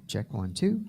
Check 1, 2.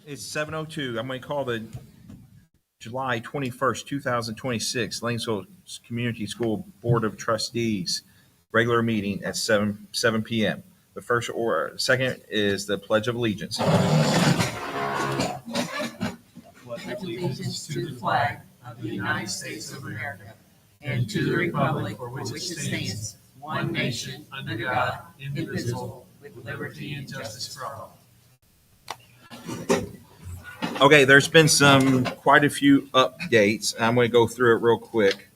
It's 7:02. I'm going to call the July 21st, 2026 Lanesville Community School Board of Trustees regular meeting at 7 p.m. The first or second is the Pledge of Allegiance. Pledge allegiance to the flag of the United States of America and to the republic for which it stands, one nation, under God, indivisible, with liberty and justice for all. Okay, there's been quite a few updates. I'm going to go through it real quick.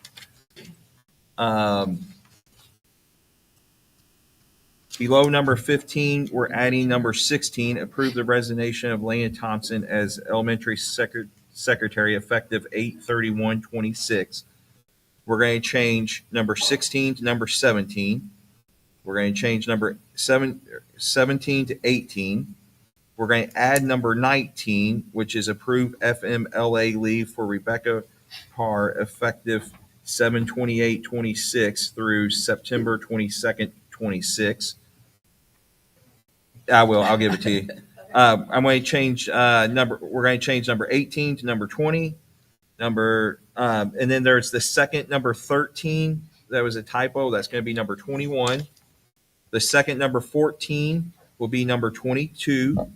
Below number 15, we're adding number 16, approve the resignation of Lana Thompson as elementary secretary effective 8/31/26. We're going to change number 16 to number 17. We're going to change number 17 to 18. We're going to add number 19, which is approve FMLA leave for Rebecca Parr effective 7/28/26 through September 22nd, 26. I'll give it to you. I'm going to change we're going to change number 18 to number 20. And then there's the second number 13. That was a typo. That's going to be number 21. The second number 14 will be number 22.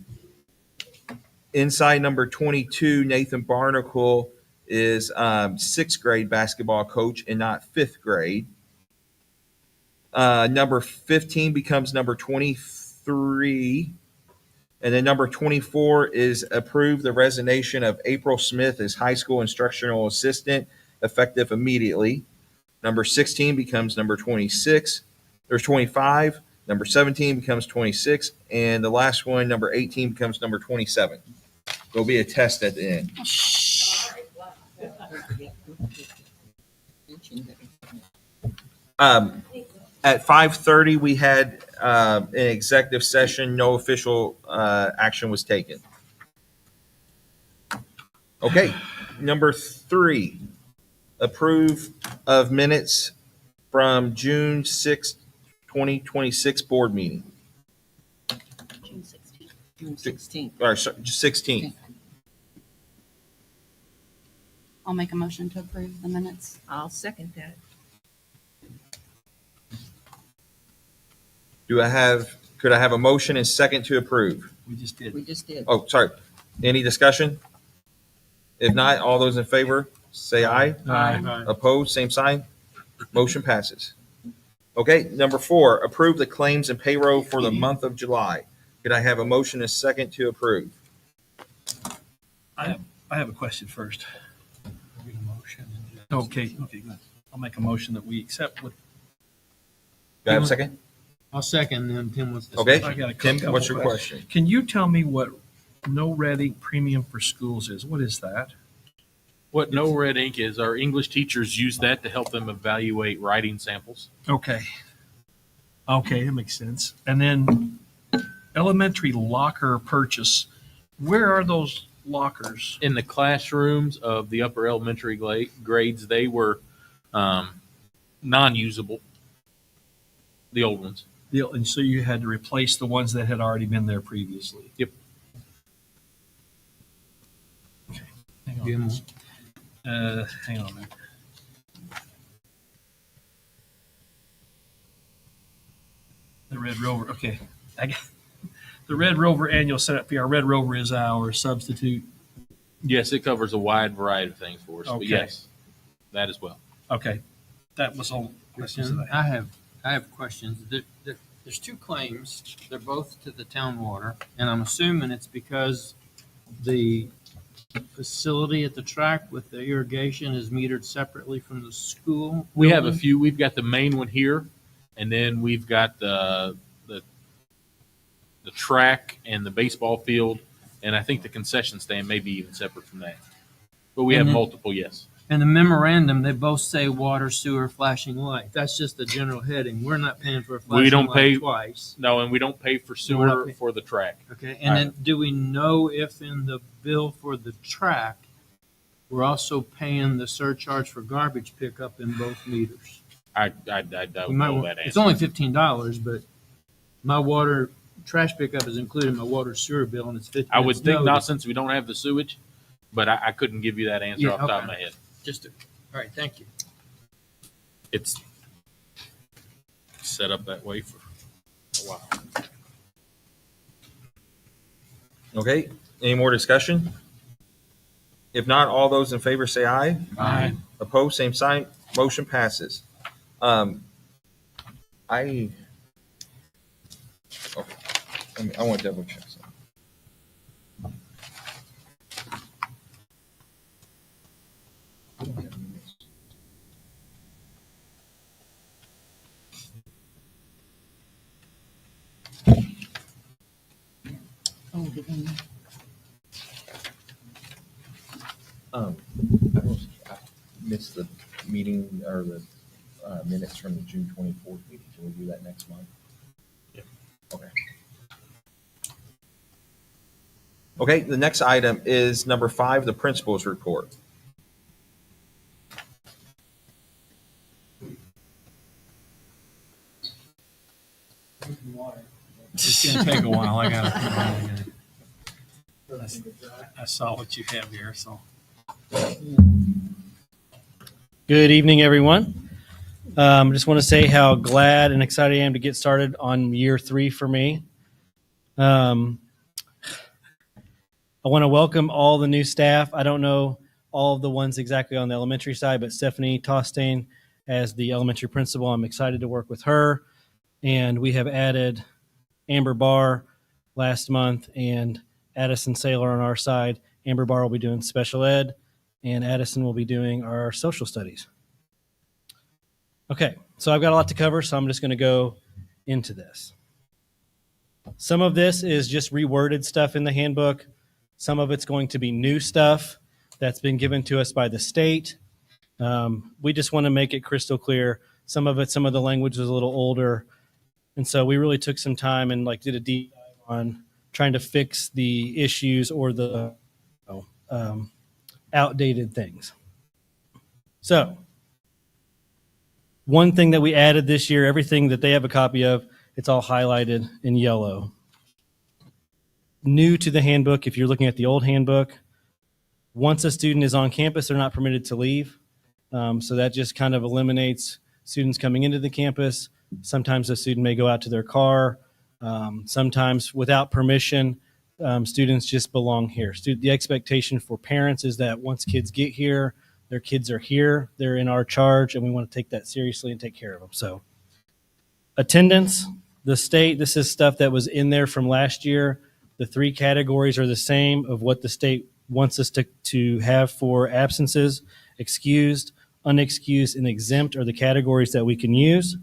Inside number 22, Nathan Barnacle is sixth grade basketball coach and not fifth grade. Number 15 becomes number 23. And then number 24 is approve the resignation of April Smith as high school instructional assistant effective immediately. Number 16 becomes number 26. There's 25. Number 17 becomes 26. And the last one, number 18, becomes number 27. There'll be a test at the end. At 5:30, we had an executive session. No official action was taken. Okay, number 3, approve of minutes from June 6th, 2026 board meeting. June 16th. Or 16th. I'll make a motion to approve the minutes. I'll second that. Could I have a motion and second to approve? We just did. Oh, sorry. Any discussion? If not, all those in favor, say aye. Aye. Opposed, same sign. Motion passes. Okay, number 4, approve the claims and payroll for the month of July. Could I have a motion and second to approve? I have a question first. Okay, good. I'll make a motion that we accept what. Do I have a second? I'll second, and Tim wants to. Okay, I got a Tim, couple what's your questions. question? Can you tell me what no red ink premium for schools is? What is that? What No Red Ink is, our English teachers use that to help them evaluate writing samples. Okay, that makes sense. And then elementary locker purchase. Where are those lockers? In the classrooms of the upper elementary grades, they were non-usable, the old ones. And so you had to replace the ones that had already been there previously. Yep. Okay. Hang on a minute. The Red Rover. Okay. I got the Red Rover annual setup fee. Our Red Rover is our substitute. Yes, it covers a wide variety of things for us, Okay. but yes, that as well. Okay. That was all questions that I had. I have questions. There's 2 claims. They're both to the town water, and I'm assuming it's because the facility at the track with the irrigation is metered separately from the school. We have a building. few. We've got the main one here, and then we've got the track and the baseball field, and I think the concession stand may be even separate from that. But we have Mhm. multiple, yes. And the memorandum, they both say water, sewer, flashing light. That's just the general heading. We're not paying for a flashing don't light pay- twice. No, and we don't pay for We're not sewer paying- for the track. Okay, and then do we know if in the bill for the track, we're also paying the surcharge for garbage pickup in both meters? I We don't might know want- that It's answer. only $15, but my water trash pickup is included in my water sewer bill and it's 50. I would it's think noted. not, since we don't have the sewage, but I couldn't give you that answer Yeah, off the top of okay. my head. All right, thank you. It's set up that way for a while. Okay, any more discussion? If not, all those in favor say aye. Aye. Opposed, same sign. Motion passes. I want to double check something. Oh, the thing. I missed the meeting or the minutes from the June 24th meeting. Can we do that next month? Yeah. Okay. Okay, the next item is number 5, the principal's report. It's gonna take a while. I saw what you have here, so. Good evening, everyone. Just want to say how glad and excited I am to get started on year 3 for me. I want to welcome all the new staff. I don't know all of the ones exactly on the elementary side, but Stephanie Tostain as the elementary principal, I'm excited to work with her. And we have added Amber Barr last month and Addison Saylor on our side. Amber Barr will be doing special ed, and Addison will be doing our social studies. Okay, so I've got a lot to cover, so I'm just going to go into this. Some of this is just reworded stuff in the handbook. Some of it's going to be new stuff that's been given to us by the state. We just want to make it crystal clear. Some of the language was a little older. And so we really took some time and did a deep dive on trying to fix the issues or the outdated things. So one thing that we added this year, everything that they have a copy of, it's all highlighted in yellow. New to the handbook, if you're looking at the old handbook, once a student is on campus, they're not permitted to leave. So that just kind of eliminates students coming into the campus. Sometimes a student may go out to their car. Sometimes without permission, students just belong here. The expectation for parents is that once kids get here, their kids are here, they're in our charge, and we want to take that seriously and take care of them. So attendance, the state, this is stuff that was in there from last year. The 3 categories are the same of what the state wants us to have for absences. Excused, unexcused, and exempt are the categories that we can use.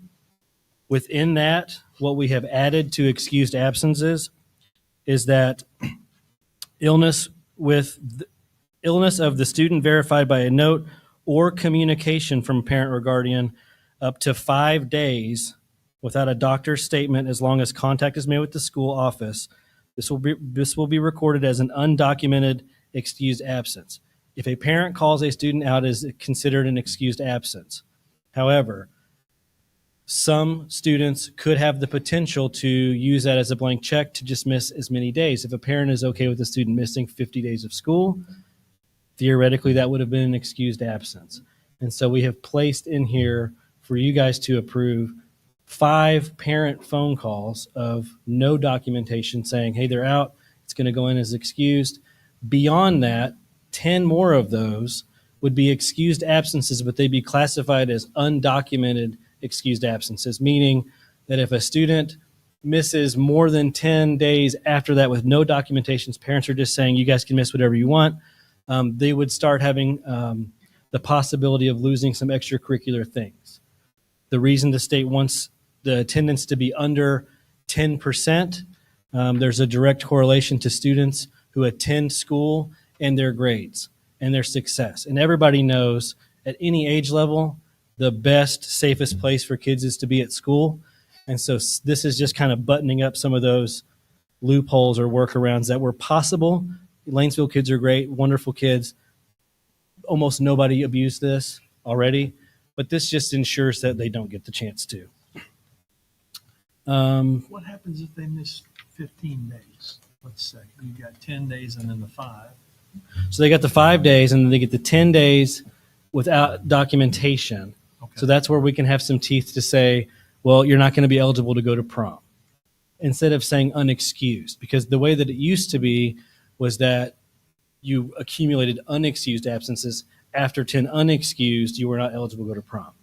Within that, what we have added to excused absences is that illness of the student verified by a note or communication from a parent or guardian up to 5 days without a doctor's statement, as long as contact is made with the school office. This will be recorded as an undocumented excused absence. If a parent calls a student out, it is considered an excused absence. However, some students could have the potential to use that as a blank check to just miss as many days. If a parent is okay with a student missing 50 days of school, theoretically that would have been an excused absence. And so we have placed in here for you guys to approve 5 parent phone calls of no documentation saying, hey, they're out. It's going to go in as excused. Beyond that, 10 more of those would be excused absences, but they'd be classified as undocumented excused absences, meaning that if a student misses more than 10 days after that with no documentations, parents are just saying, you guys can miss whatever you want, they would start having the possibility of losing some extracurricular things. The reason the state wants the attendance to be under 10%, there's a direct correlation to students who attend school and their grades and their success. And everybody knows at any age level, the best, safest place for kids is to be at school. And so this is just kind of buttoning up some of those loopholes or workarounds that were possible. Lanesville kids are great, wonderful kids. Almost nobody abused this already, but this just ensures that they don't get the chance to. What happens if they miss 15 days, let's say. You've got 10 days and then the 5. So they got the 5 days and then they get the 10 days without documentation. Okay. So that's where we can have some teeth to say, well, you're not going to be eligible to go to prom, instead of saying unexcused. Because the way that it used to be was that you accumulated unexcused absences. After 10 unexcused, you were not eligible to go to prom.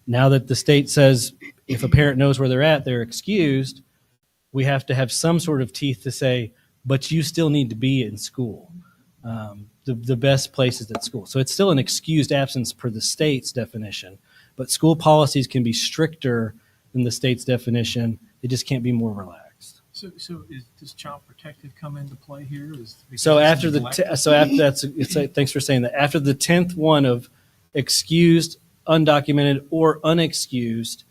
Now that the state says if a parent knows where they're at, they're excused, we have to have some sort of teeth to say, but you still need to be in school. The best place is at school. So it's still an excused absence per the state's definition, but school policies can be stricter than the state's definition. They just can't be more relaxed. So does Child Protective come into play here? So after thanks for saying that. After the 10th one of excused, undocumented, or unexcused,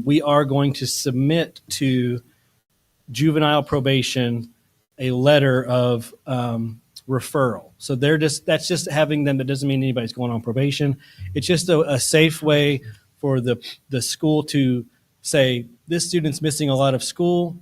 we are going to submit to juvenile probation a letter of referral. So that's just having them. That doesn't mean anybody's going on probation. It's just a safe way for the school to say this student's missing a lot of school.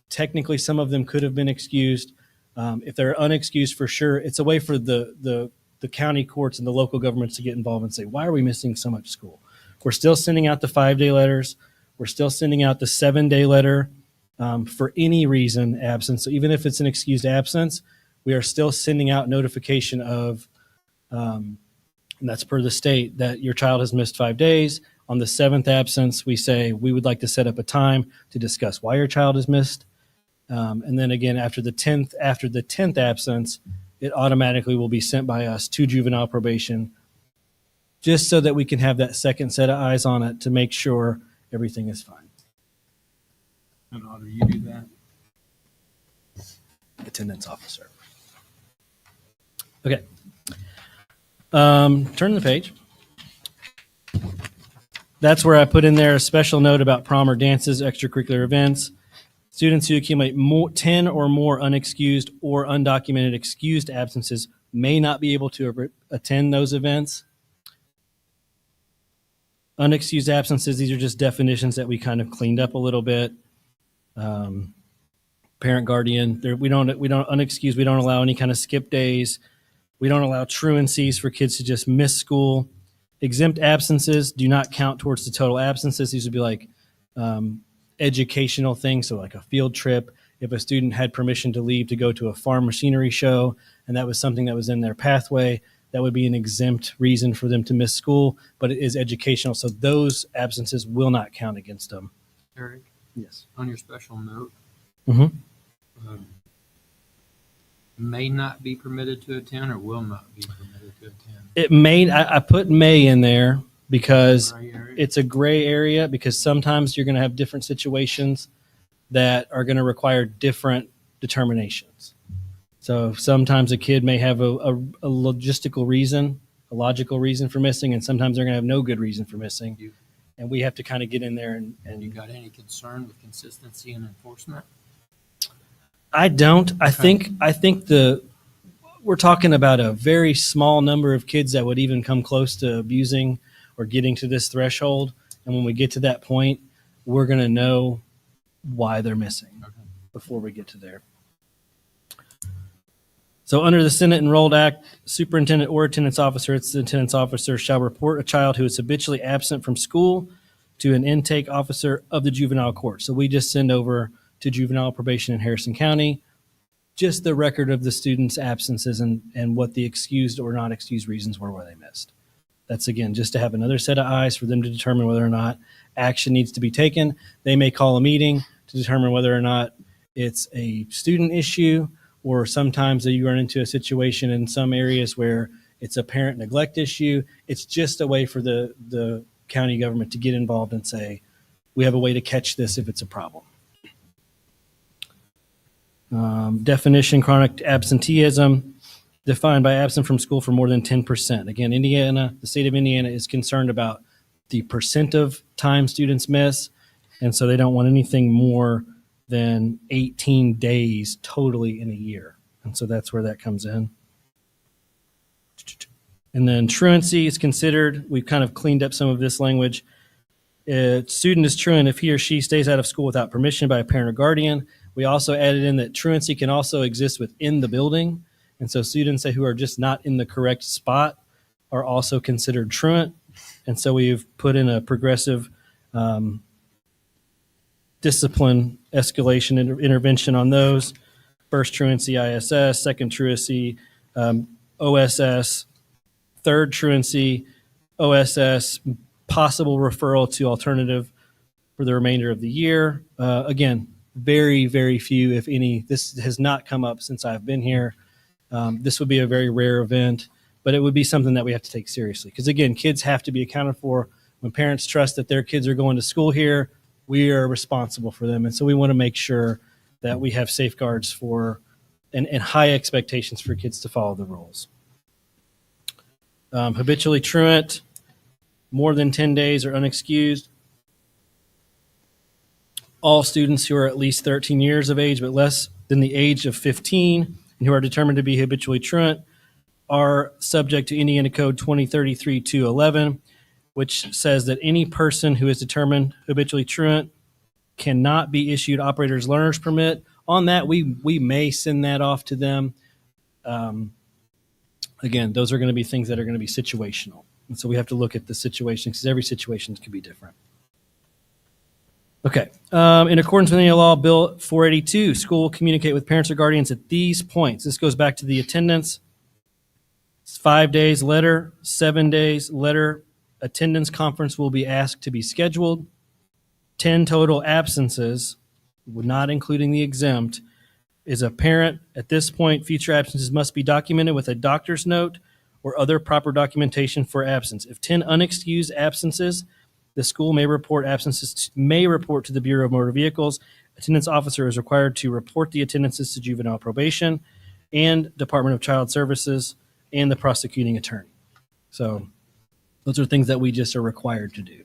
Technically, some of them could have been excused. If they're unexcused, for sure, it's a way for the county courts and the local governments to get involved and say, why are we missing so much school? We're still sending out the 5-day letters. We're still sending out the 7-day letter for any reason absence. So even if it's an excused absence, we are still sending out notification of, and that's per the state, that your child has missed 5 days. On the 7th absence, we say we would like to set up a time to discuss why your child has missed. And then again, after the 10th absence, it automatically will be sent by us to juvenile probation, just so that we can have that second set of eyes on it to make sure everything is fine. And Otter, you do that? Attendance officer. Okay. Turn the page. That's where I put in there a special note about prom or dances, extracurricular events. Students who accumulate 10 or more unexcused or undocumented excused absences may not be able to attend those events. Unexcused absences, these are just definitions that we kind of cleaned up a little bit. Parent, guardian, we don't unexcused, we don't allow any kind of skip days. We don't allow truancies for kids to just miss school. Exempt absences do not count towards the total absences. These would be like educational things, so like a field trip. If a student had permission to leave to go to a farm machinery show, and that was something that was in their pathway, that would be an exempt reason for them to miss school, but it is educational, so those absences will not count against them. Eric, Yes. on your special note, Mhm. May not be permitted to attend or will not be permitted to attend. It may, I put may in there because Gray area? it's a gray area, because sometimes you're going to have different situations that are going to require different determinations. So sometimes a kid may have a logistical reason, a logical reason for missing, and sometimes they're going to have no good reason for missing. And we have to kind of get in there And you got any concern with consistency and enforcement? I don't. I think we're talking about a very small number of kids that would even come close to abusing or getting to this threshold. And when we get to that point, we're going to know why they're missing before we get to there. So under the Senate Enrolled Act, superintendent or attendance officer, it's the attendance officer shall report a child who is habitually absent from school to an intake officer of the juvenile court. So we just send over to juvenile probation in Harrison County just the record of the student's absences and what the excused or not excused reasons were where they missed. That's, again, just to have another set of eyes for them to determine whether or not action needs to be taken. They may call a meeting to determine whether or not it's a student issue, or sometimes you run into a situation in some areas where it's a parent neglect issue. It's just a way for the county government to get involved and say, we have a way to catch this if it's a problem. Definition, chronic absenteeism, defined by absent from school for more than 10%. Again, the state of Indiana is concerned about the percent of time students miss, and so they don't want anything more than 18 days totally in a year. And so that's where that comes in. And then truancy is considered, we've kind of cleaned up some of this language. A student is truant if he or she stays out of school without permission by a parent or guardian, We also added in that truancy can also exist within the building. And so students who are just not in the correct spot are also considered truant. And so we've put in a progressive discipline escalation intervention on those. First truancy, ISS, second truancy, OSS, third truancy, OSS, possible referral to alternative for the remainder of the year. Again, very, very few, if any. This has not come up since I've been here. This would be a very rare event, but it would be something that we have to take seriously. Because again, kids have to be accounted for. When parents trust that their kids are going to school here, we are responsible for them. And so we want to make sure that we have safeguards for and high expectations for kids to follow the rules. Habitually truant, more than 10 days are unexcused. All students who are at least 13 years of age but less than the age of 15 and who are determined to be habitually truant are subject to Indiana Code 2033-211, which says that any person who is determined habitually truant cannot be issued operator's learner's permit. On that, we may send that off to them. Again, those are going to be things that are going to be situational. And so we have to look at the situation because every situation can be different. Okay. In accordance with Indiana Law, Bill 482, school will communicate with parents or guardians at these points. This goes back to the attendance. It's 5 days, letter. 7 days, letter. Attendance conference will be asked to be scheduled. 10 total absences, not including the exempt, is a parent. At this point, future absences must be documented with a doctor's note or other proper documentation for absence. If 10 unexcused absences, the school may report to the Bureau of Motor Vehicles. Attendance officer is required to report the attendances to juvenile probation and Department of Child Services and the prosecuting attorney. So those are things that we just are required to do.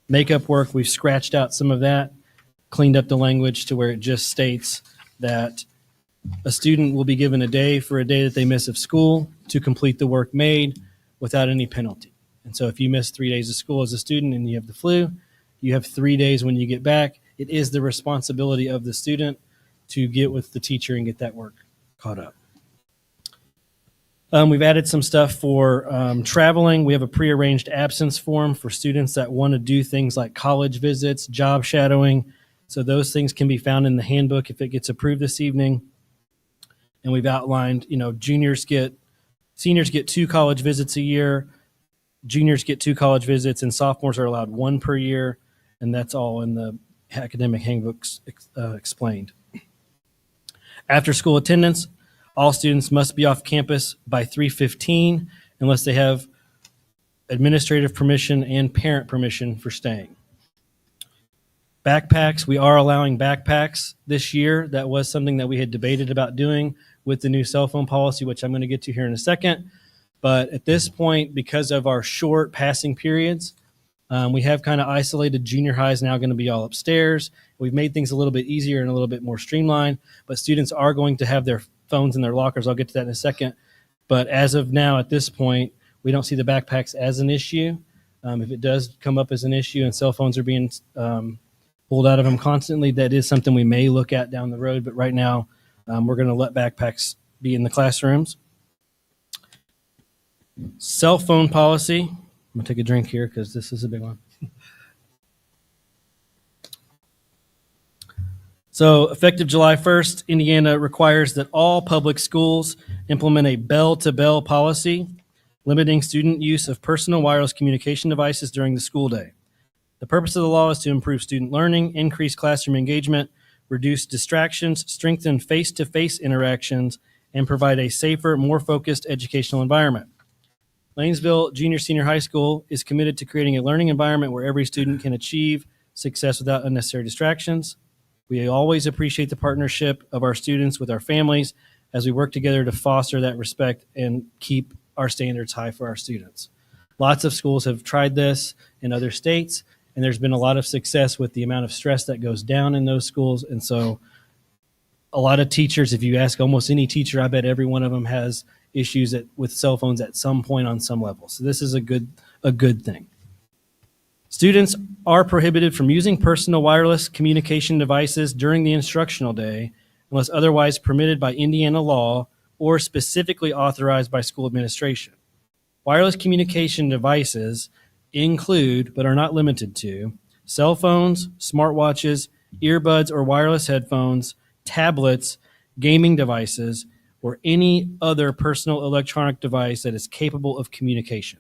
Makeup work, we've scratched out some of that, cleaned up the language to where it just states that a student will be given a day for a day that they miss of school to complete the work made without any penalty. And so if you miss 3 days of school as a student and you have the flu, you have 3 days when you get back. It is the responsibility of the student to get with the teacher and get that work caught up. We've added some stuff for traveling. We have a prearranged absence form for students that want to do things like college visits, job shadowing. So those things can be found in the handbook if it gets approved this evening. And we've outlined, seniors get 2 college visits a year, juniors get 2 college visits, and sophomores are allowed 1 per year. And that's all in the academic handbooks explained. After school attendance, all students must be off campus by 3:15 unless they have administrative permission and parent permission for staying. Backpacks, we are allowing backpacks this year. That was something that we had debated about doing with the new cell phone policy, which I'm going to get to here in a second. But at this point, because of our short passing periods, we have kind of isolated. Junior high is now going to be all upstairs. We've made things a little bit easier and a little bit more streamlined, but students are going to have their phones in their lockers. I'll get to that in a second. But as of now, at this point, we don't see the backpacks as an issue. If it does come up as an issue and cell phones are being pulled out of them constantly, that is something we may look at down the road. But right now, we're going to let backpacks be in the classrooms. Cell phone policy. I'm going to take a drink here because this is a big one. So effective July 1st, Indiana requires that all public schools implement a bell-to-bell policy limiting student use of personal wireless communication devices during the school day. The purpose of the law is to improve student learning, increase classroom engagement, reduce distractions, strengthen face-to-face interactions, and provide a safer, more focused educational environment. Lanesville Junior Senior High School is committed to creating a learning environment where every student can achieve success without unnecessary distractions. We always appreciate the partnership of our students with our families as we work together to foster that respect and keep our standards high for our students. Lots of schools have tried this in other states, and there's been a lot of success with the amount of stress that goes down in those schools. And so a lot of teachers, if you ask almost any teacher, I bet every one of them has issues with cell phones at some point on some level. So this is a good thing. Students are prohibited from using personal wireless communication devices during the instructional day unless otherwise permitted by Indiana law or specifically authorized by school administration. Wireless communication devices include, but are not limited to, cell phones, smartwatches, earbuds or wireless headphones, tablets, gaming devices, or any other personal electronic device that is capable of communication.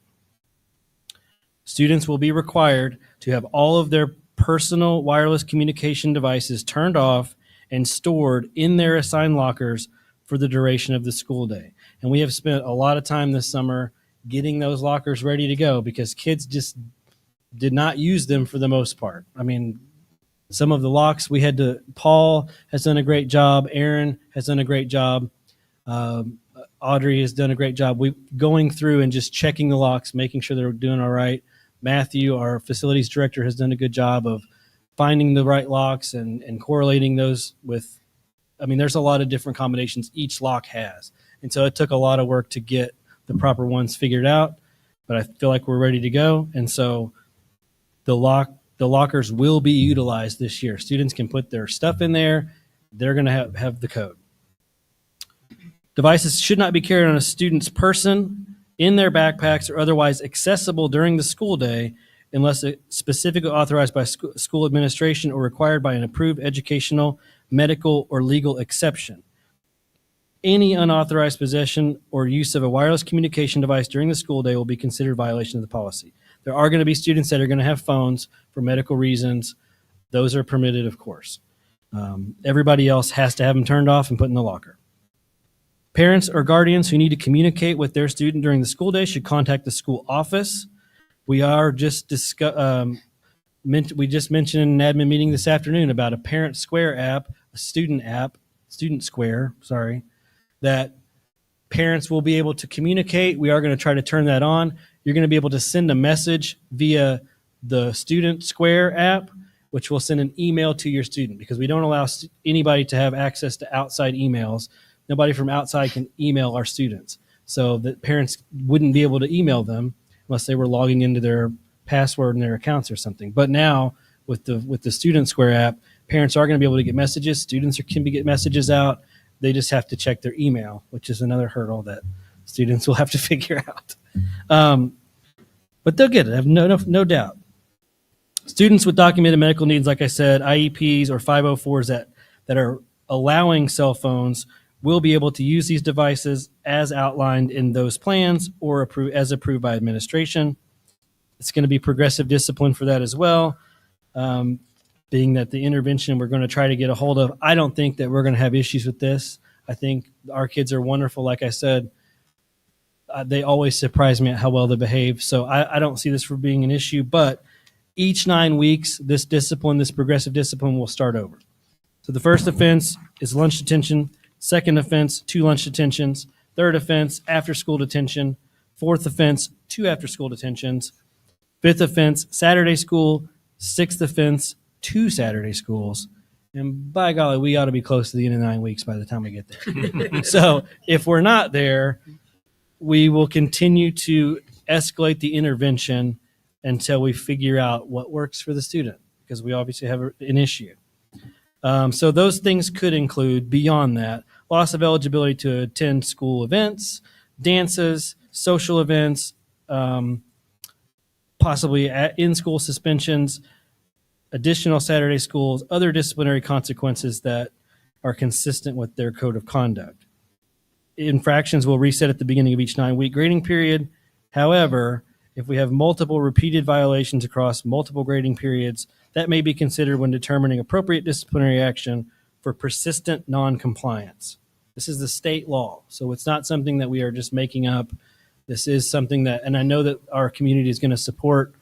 Students will be required to have all of their personal wireless communication devices turned off and stored in their assigned lockers for the duration of the school day. And we have spent a lot of time this summer getting those lockers ready to go because kids just did not use them for the most part. I mean, some of the locks we had to, Paul has done a great job. Aaron has done a great job. Audrey has done a great job. We going through and just checking the locks, making sure they're doing all right. Matthew, our facilities director, has done a good job of finding the right locks and correlating those with, I mean, there's a lot of different combinations each lock has. And so it took a lot of work to get the proper ones figured out, but I feel like we're ready to go. And so the lockers will be utilized this year. Students can put their stuff in there. They're going to have the code. Devices should not be carried on a student's person, in their backpacks, or otherwise accessible during the school day unless specifically authorized by school administration or required by an approved educational, medical, or legal exception. Any unauthorized possession or use of a wireless communication device during the school day will be considered violation of the policy. There are going to be students that are going to have phones for medical reasons. Those are permitted, of course. Everybody else has to have them turned off and put in the locker. Parents or guardians who need to communicate with their student during the school day should contact the school office. We just mentioned in an admin meeting this afternoon about a Parent Square app, Student Square, that parents will be able to communicate. We are going to try to turn that on. You're going to be able to send a message via the Student Square app, which will send an email to your student because we don't allow anybody to have access to outside emails. Nobody from outside can email our students. So that parents wouldn't be able to email them unless they were logging into their password and their accounts or something. But now with the Student Square app, parents are going to be able to get messages. Students can get messages out. They just have to check their email, which is another hurdle that students will have to figure out. But they'll get it. I have no doubt. Students with documented medical needs, like I said, IEPs or 504s that are allowing cell phones will be able to use these devices as outlined in those plans or as approved by administration. It's going to be progressive discipline for that as well, being that the intervention we're going to try to get a hold of. I don't think that we're going to have issues with this. I think our kids are wonderful. Like I said, they always surprise me at how well they behave. So I don't see this for being an issue, but each 9 weeks, this progressive discipline will start over. So the first offense is lunch detention. Second offense, 2 lunch detentions. Third offense, after-school detention. Fourth offense, 2 after-school detentions. Fifth offense, Saturday school. Sixth offense, 2 Saturday schools. And by golly, we ought to be close to the end of 9 weeks by the time we get there. So if we're not there, we will continue to escalate the intervention until we figure out what works for the student, because we obviously have an issue. So those things could include, beyond that, loss of eligibility to attend school events, dances, social events, possibly in-school suspensions, additional Saturday schools, other disciplinary consequences that are consistent with their code of conduct. Infractions will reset at the beginning of each 9-week grading period. However, if we have multiple repeated violations across multiple grading periods, that may be considered when determining appropriate disciplinary action for persistent non-compliance. This is the state law, so it's not something that we are just making up. This is something that, and I know that our community is going to support,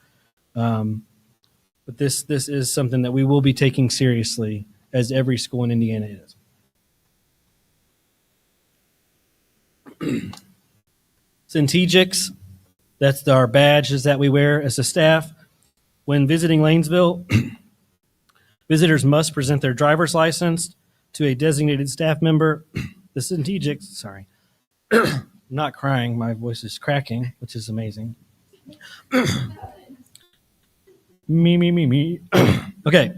but this is something that we will be taking seriously, as every school in Indiana is. Centegics, that's our badges that we wear as a staff. When visiting Lanesville, visitors must present their driver's license to a designated staff member. The Centegics, sorry, I'm not crying, my voice is cracking, which is amazing. Me. Okay.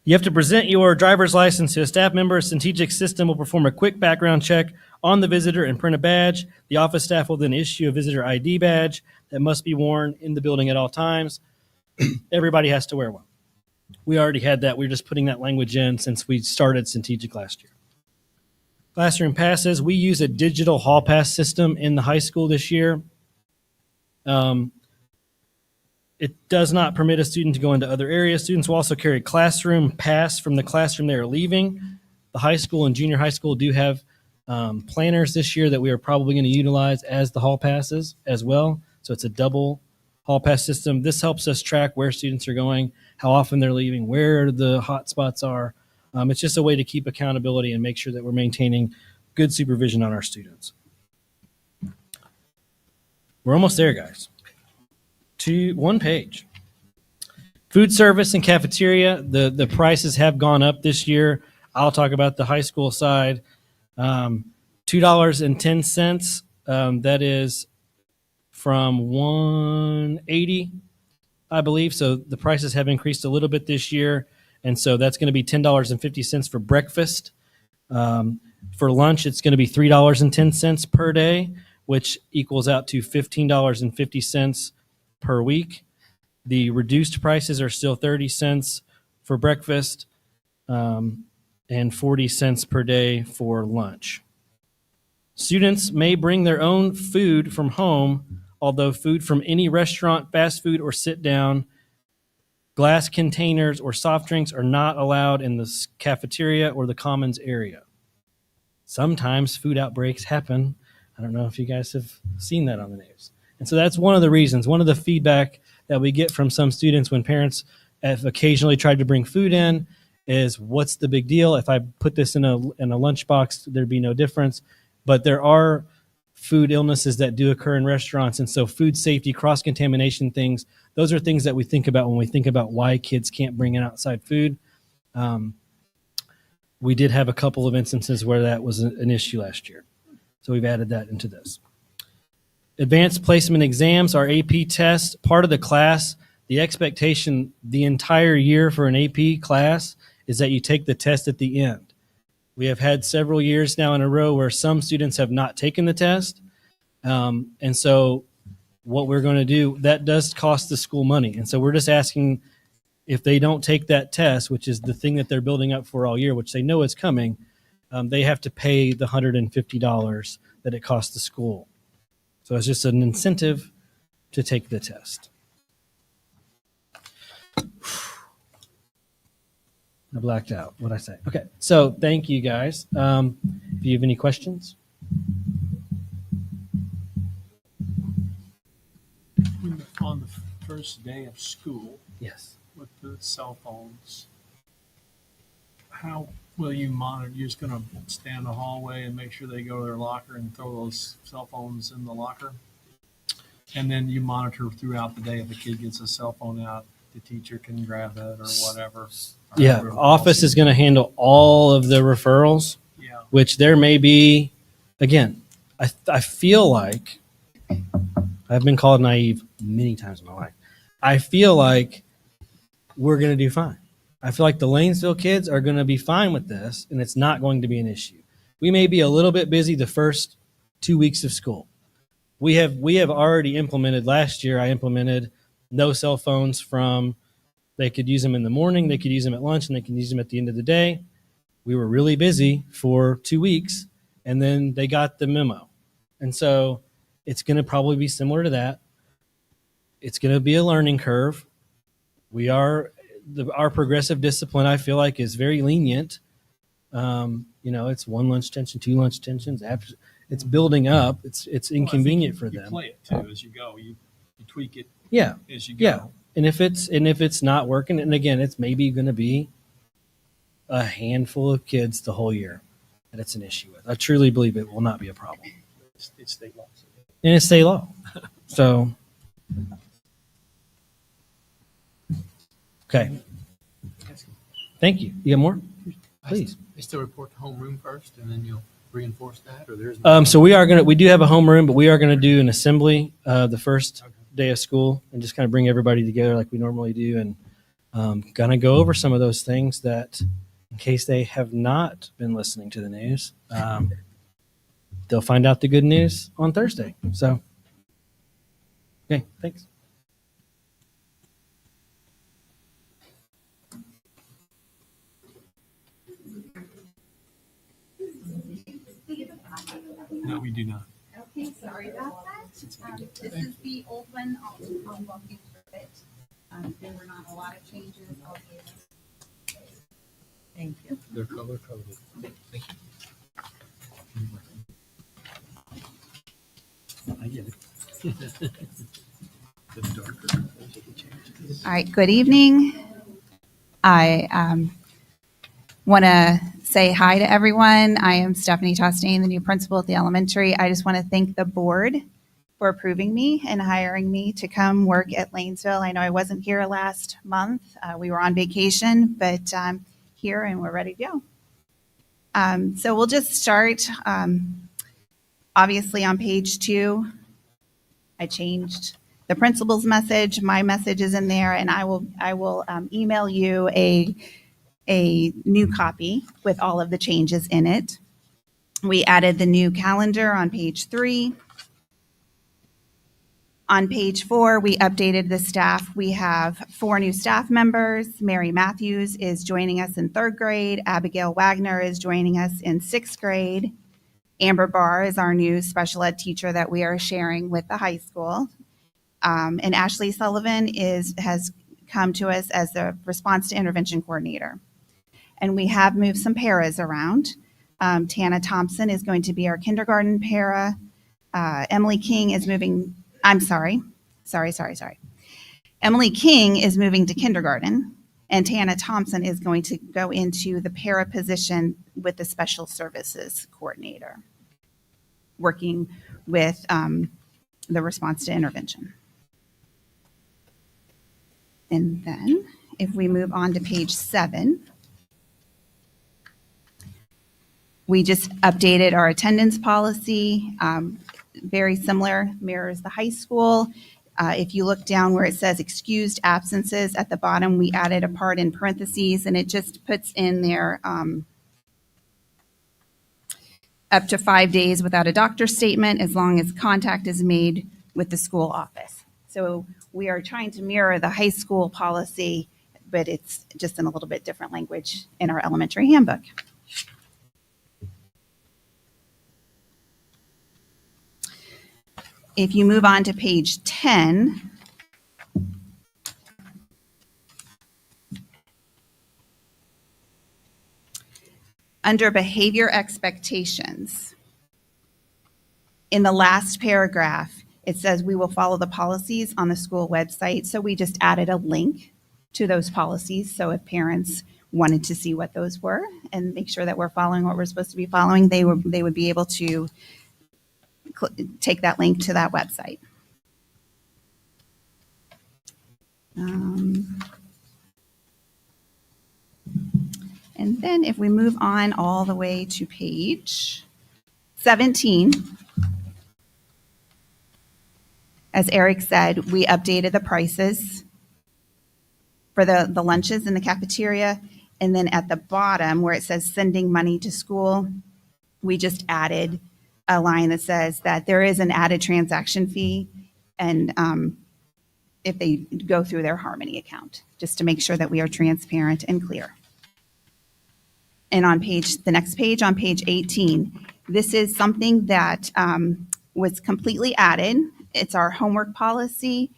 You have to present your driver's license to a staff member. Strategic System will perform a quick background check on the visitor and print a badge. The office staff will then issue a visitor ID badge that must be worn in the building at all times. Everybody has to wear one. We already had that. We're just putting that language in since we started Strategic last year. Classroom passes. We use a digital hall pass system in the high school this year. It does not permit a student to go into other areas. Students will also carry a classroom pass from the classroom they are leaving. The high school and junior high school do have planners this year that we are probably going to utilize as the hall passes as well. So it's a double hall pass system. This helps us track where students are going, how often they're leaving, where the hot spots are. It's just a way to keep accountability and make sure that we're maintaining good supervision on our students. We're almost there, guys. One page. Food service and cafeteria, the prices have gone up this year. I'll talk about the high school side. $2.10, that is from $1.80, I believe. So the prices have increased a little bit this year. And so that's going to be $10.50 for breakfast. For lunch, it's going to be $3.10 per day, which equals out to $15.50 per week. The reduced prices are still 30 cents for breakfast and 40 cents per day for lunch. Students may bring their own food from home, although food from any restaurant, fast food, or sit-down, glass containers, or soft drinks are not allowed in the cafeteria or the commons area. Sometimes food outbreaks happen. I don't know if you guys have seen that on the news. And so that's one of the reasons, one of the feedback that we get from some students when parents have occasionally tried to bring food in is, what's the big deal? If I put this in a lunchbox, there'd be no difference. But there are food illnesses that do occur in restaurants. And so food safety, cross-contamination things, those are things that we think about when we think about why kids can't bring in outside food. We did have a couple of instances where that was an issue last year. So we've added that into this. Advanced placement exams are AP tests, part of the class. The expectation the entire year for an AP class is that you take the test at the end. We have had several years now in a row where some students have not taken the test. And so what we're going to do, that does cost the school money. And so we're just asking, if they don't take that test, which is the thing that they're building up for all year, which they know is coming, they have to pay the $150 that it costs the school. So it's just an incentive to take the test. I blacked out. What'd I say? Okay. So thank you, guys. If you have any questions. On the first day of school Yes. with the cell phones, how will you monitor? You're just going to stand in the hallway and make sure they go to their locker and throw those cell phones in the locker? And then you monitor throughout the day if a kid gets a cell phone out, the teacher can grab it or whatever. Yeah. Office is going to handle all of the referrals, Yeah. which there may be, again, I feel like I've been called naive many times in my life. I feel like we're going to do fine. I feel like the Lanesville kids are going to be fine with this, and it's not going to be an issue. We may be a little bit busy the first 2 weeks of school. We have already implemented, last year I implemented no cell phones they could use them in the morning, they could use them at lunch, and they can use them at the end of the day. We were really busy for 2 weeks, and then they got the memo. And so it's going to probably be similar to that. It's going to be a learning curve. Our progressive discipline, I feel like, is very lenient. It's 1 lunch tension, 2 lunch tensions. It's building up. It's inconvenient for them. You play it too as you go. You tweak it Yeah, as you go. yeah. And if it's not working, and again, it's maybe going to be a handful of kids the whole year that it's an issue with. I truly believe it will not be a problem. It's state law. And it's state law. So, okay. Thank you. You got more? Please. They still report to homeroom first, and then you'll reinforce that, or there's So we do have a homeroom, but we are going to do an assembly the first day of school and just kind of bring everybody together like we normally do, and gonna go over some of those things that, in case they have not been listening to the news, they'll find out the good news on Thursday. So, okay, thanks. No, we do not. Okay, sorry about that. This is the old one. I'll walk you through it. There were not a lot of changes. I'll be able Thank you. They're color coded. I get it. All right, good evening. I want to say hi to everyone. I am Stephanie Chastain, the new principal at the elementary. I just want to thank the board for approving me and hiring me to come work at Lanesville. I know I wasn't here last month. We were on vacation, but I'm here and we're ready to go. So we'll just start. Obviously on page 2, I changed the principal's message. My message is in there, and I will email you a new copy with all of the changes in it. We added the new calendar on page 3. On page 4, we updated the staff. We have 4 new staff members. Mary Matthews is joining us in 3rd grade. Abigail Wagner is joining us in 6th grade. Amber Barr is our new special ed teacher that we are sharing with the high school. And Ashley Sullivan has come to us as the response to intervention coordinator. And we have moved some paras around. Tana Thompson is going to be our kindergarten para. Emily King is moving, sorry. Emily King is moving to kindergarten, and Tana Thompson is going to go into the para position with the special services coordinator, working with the response to intervention. And then if we move on to page 7, we just updated our attendance policy. Very similar, mirrors the high school. If you look down where it says excused absences at the bottom, we added a part in parentheses, and it just puts in there up to 5 days without a doctor's statement, as long as contact is made with the school office. So we are trying to mirror the high school policy, but it's just in a little bit different language in our elementary handbook. If you move on to page 10, under behavior expectations, in the last paragraph, it says we will follow the policies on the school website. So we just added a link to those policies. So if parents wanted to see what those were and make sure that we're following what we're supposed to be following, they would be able to take that link to that website. And then if we move on all the way to page 17, as Eric said, we updated the prices for the lunches in the cafeteria. And then at the bottom where it says sending money to school, we just added a line that says that there is an added transaction fee, and if they go through their Harmony account, just to make sure that we are transparent and clear. And on the next page, on page 18, this is something that was completely added. It's our homework policy.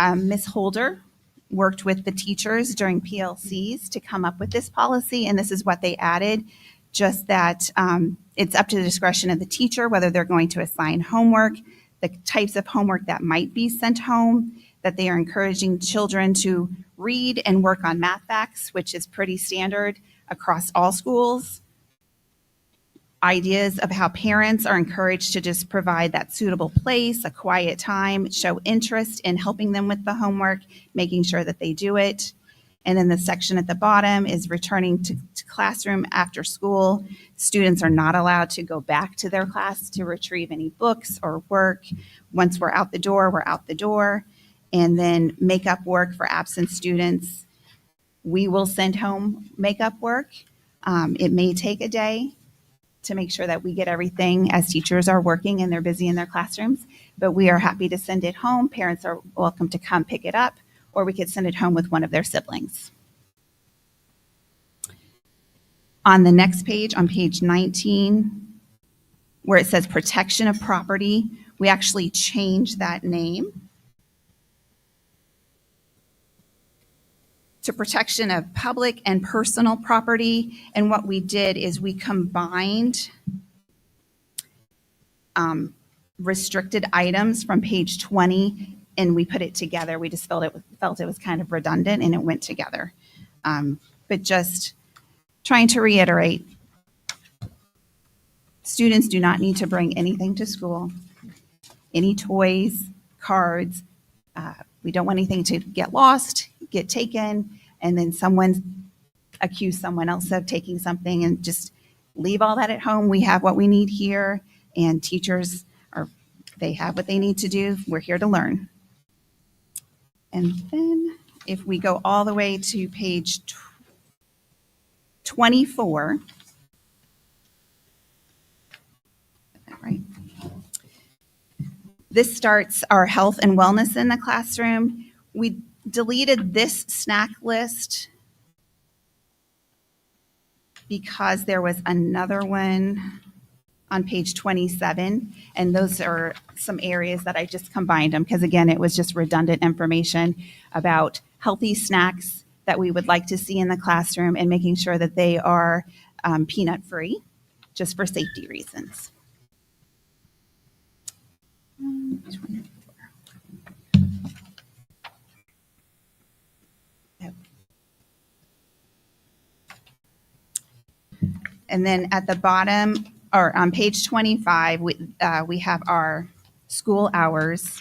Ms. Holder worked with the teachers during PLCs to come up with this policy, and this is what they added. Just that it's up to the discretion of the teacher whether they're going to assign homework, the types of homework that might be sent home, that they are encouraging children to read and work on math facts, which is pretty standard across all schools. Ideas of how parents are encouraged to just provide that suitable place, a quiet time, show interest in helping them with the homework, making sure that they do it. And then the section at the bottom is returning to classroom after school. Students are not allowed to go back to their class to retrieve any books or work. Once we're out the door, we're out the door. And then makeup work for absent students. We will send home makeup work. It may take a day to make sure that we get everything as teachers are working and they're busy in their classrooms, but we are happy to send it home. Parents are welcome to come pick it up, or we could send it home with one of their siblings. On the next page, on page 19, where it says protection of property, we actually changed that name to protection of public and personal property. And what we did is we combined restricted items from page 20, and we put it together. We just felt it was kind of redundant, and it went together. But just trying to reiterate, students do not need to bring anything to school, any toys, cards. We don't want anything to get lost, get taken, and then someone accuse someone else of taking something, and just leave all that at home. We have what we need here, and teachers they have what they need to do. We're here to learn. And then if we go all the way to page 24, right? This starts our health and wellness in the classroom. We deleted this snack list because there was another one on page 27, and those are some areas that I just combined them because, again, it was just redundant information about healthy snacks that we would like to see in the classroom and making sure that they are peanut-free, just for safety reasons. And then at the bottom, or on page 25, we have our school hours.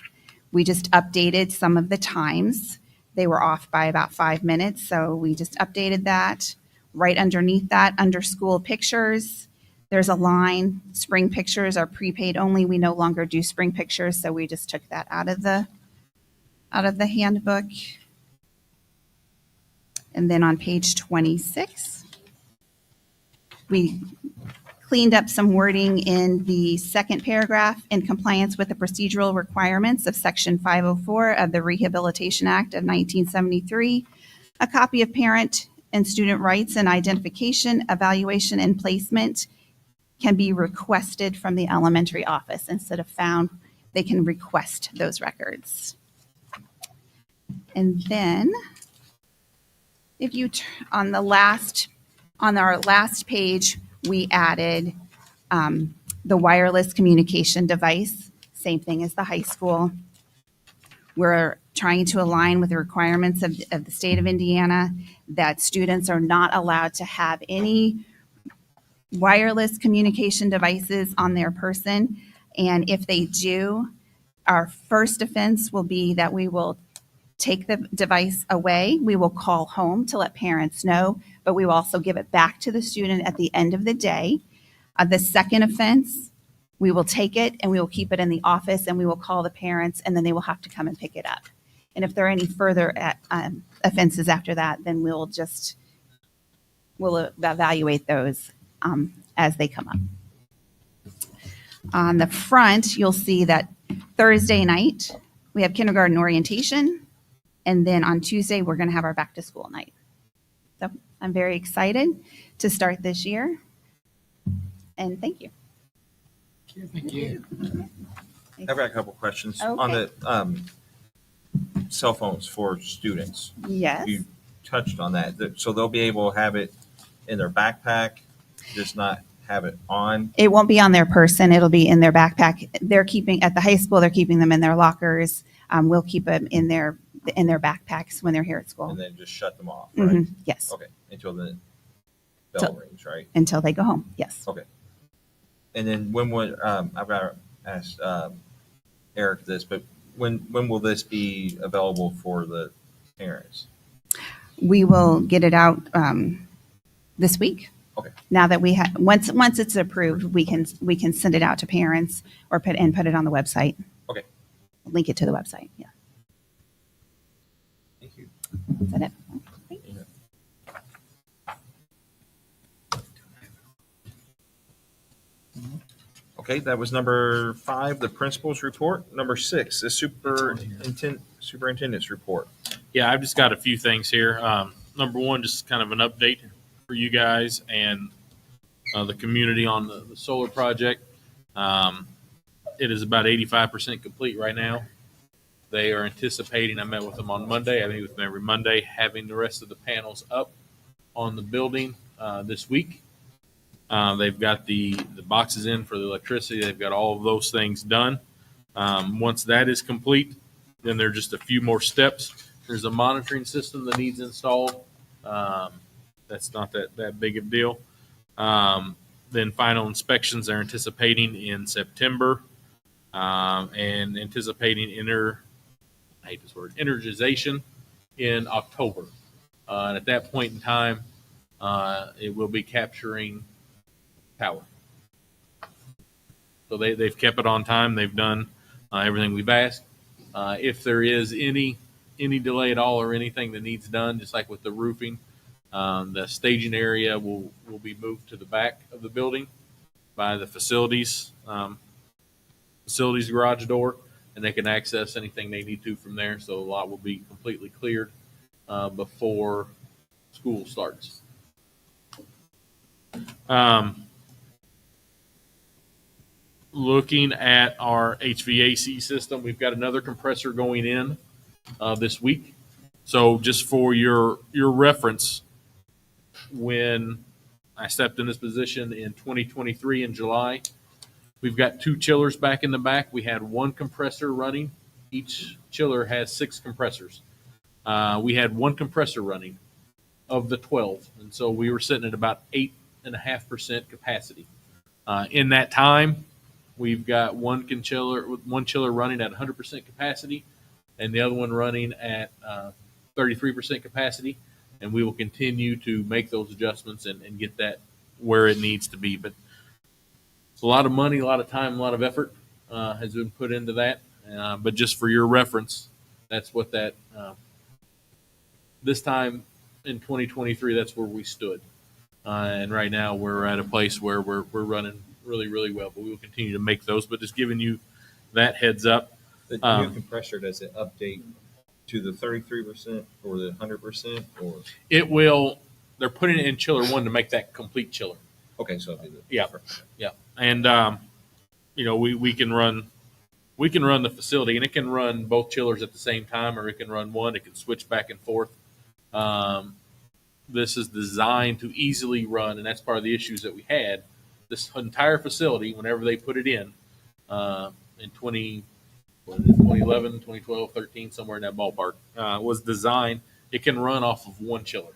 We just updated some of the times. They were off by about 5 minutes, so we just updated that. Right underneath that, under school pictures, there's a line, spring pictures are prepaid only. We no longer do spring pictures, so we just took that out of the handbook. And then on page 26, we cleaned up some wording in the second paragraph in compliance with the procedural requirements of Section 504 of the Rehabilitation Act of 1973. A copy of parent and student rights and identification, evaluation, and placement can be requested from the elementary office instead of found. They can request those records. And then if you on our last page, we added the wireless communication device, same thing as the high school. We're trying to align with the requirements of the state of Indiana that students are not allowed to have any wireless communication devices on their person. And if they do, our first offense will be that we will take the device away. We will call home to let parents know, but we will also give it back to the student at the end of the day. The second offense, we will take it and we will keep it in the office and we will call the parents, and then they will have to come and pick it up. And if there are any further offenses after that, then we'll evaluate those as they come up. On the front, you'll see that Thursday night, we have kindergarten orientation. And then on Tuesday, we're going to have our back to school night. So I'm very excited to start this year. And thank you. Thank you. I've got a couple questions on the cell phones for students. Yes. You touched on that. So they'll be able to have it in their backpack, just not have it on. It won't be on their person. It'll be in their backpack. They're keeping at the high school. They're keeping them in their lockers. We'll keep them in their backpacks when they're here at school. And then just shut them off, right? Yes. Okay, until the bell rings, right? Until they go home. Yes. Okay. And then when would, I've got to ask Eric this, but when will this be available for the parents? We will get it out this week. Okay. Now that we have, once it's approved, we can send it out to parents or put it on the website. Okay. Link it to the website. Yeah. Is that it? Great. Okay, that was number 5, the principal's report. Number 6, the superintendent's report. Yeah, I've just got a few things here. Number one, just kind of an update for you guys and the community on the solar project. It is about 85% complete right now. They are anticipating, I met with them on Monday, I meet with them every Monday, having the rest of the panels up on the building this week. They've got the boxes in for the electricity. They've got all of those things done. Once that is complete, then there are just a few more steps. There's a monitoring system that needs installed. That's not that big of a deal. Then final inspections they're anticipating in September, and anticipating energization in October. And at that point in time, it will be capturing power. So they've kept it on time. They've done everything we've asked. If there is any delay at all or anything that needs done, just like with the roofing, the staging area will be moved to the back of the building by the facilities garage door, and they can access anything they need to from there. So the lot will be completely cleared before school starts. Looking at our HVAC system, we've got another compressor going in this week. So just for your reference, when I stepped in this position in 2023 in July, we've got 2 chillers back in the back. We had 1 compressor running. Each chiller has 6 compressors. We had 1 compressor running of the 12. And so we were sitting at about 8.5% capacity. In that time, we've got one chiller running at 100% capacity and the other one running at 33% capacity. And we will continue to make those adjustments and get that where it needs to be. But it's a lot of money, a lot of time, a lot of effort has been put into that. But just for your reference, that's what that this time in 2023, that's where we stood. And right now we're at a place where we're running really, really well. But we will continue to make those. But just giving you that heads up. The new compressor, does it update to the 33% or the 100%? Or It will. They're putting it in chiller 1 to make that complete chiller. okay, so it'll be the Yeah. And we can run the facility, and it can run both chillers at the same time, or it can run one. It can switch back and forth. This is designed to easily run, and that's part of the issues that we had. This entire facility, whenever they put it in 2011, 2012, 13, somewhere in that ballpark, was designed. It can run off of 1 chiller,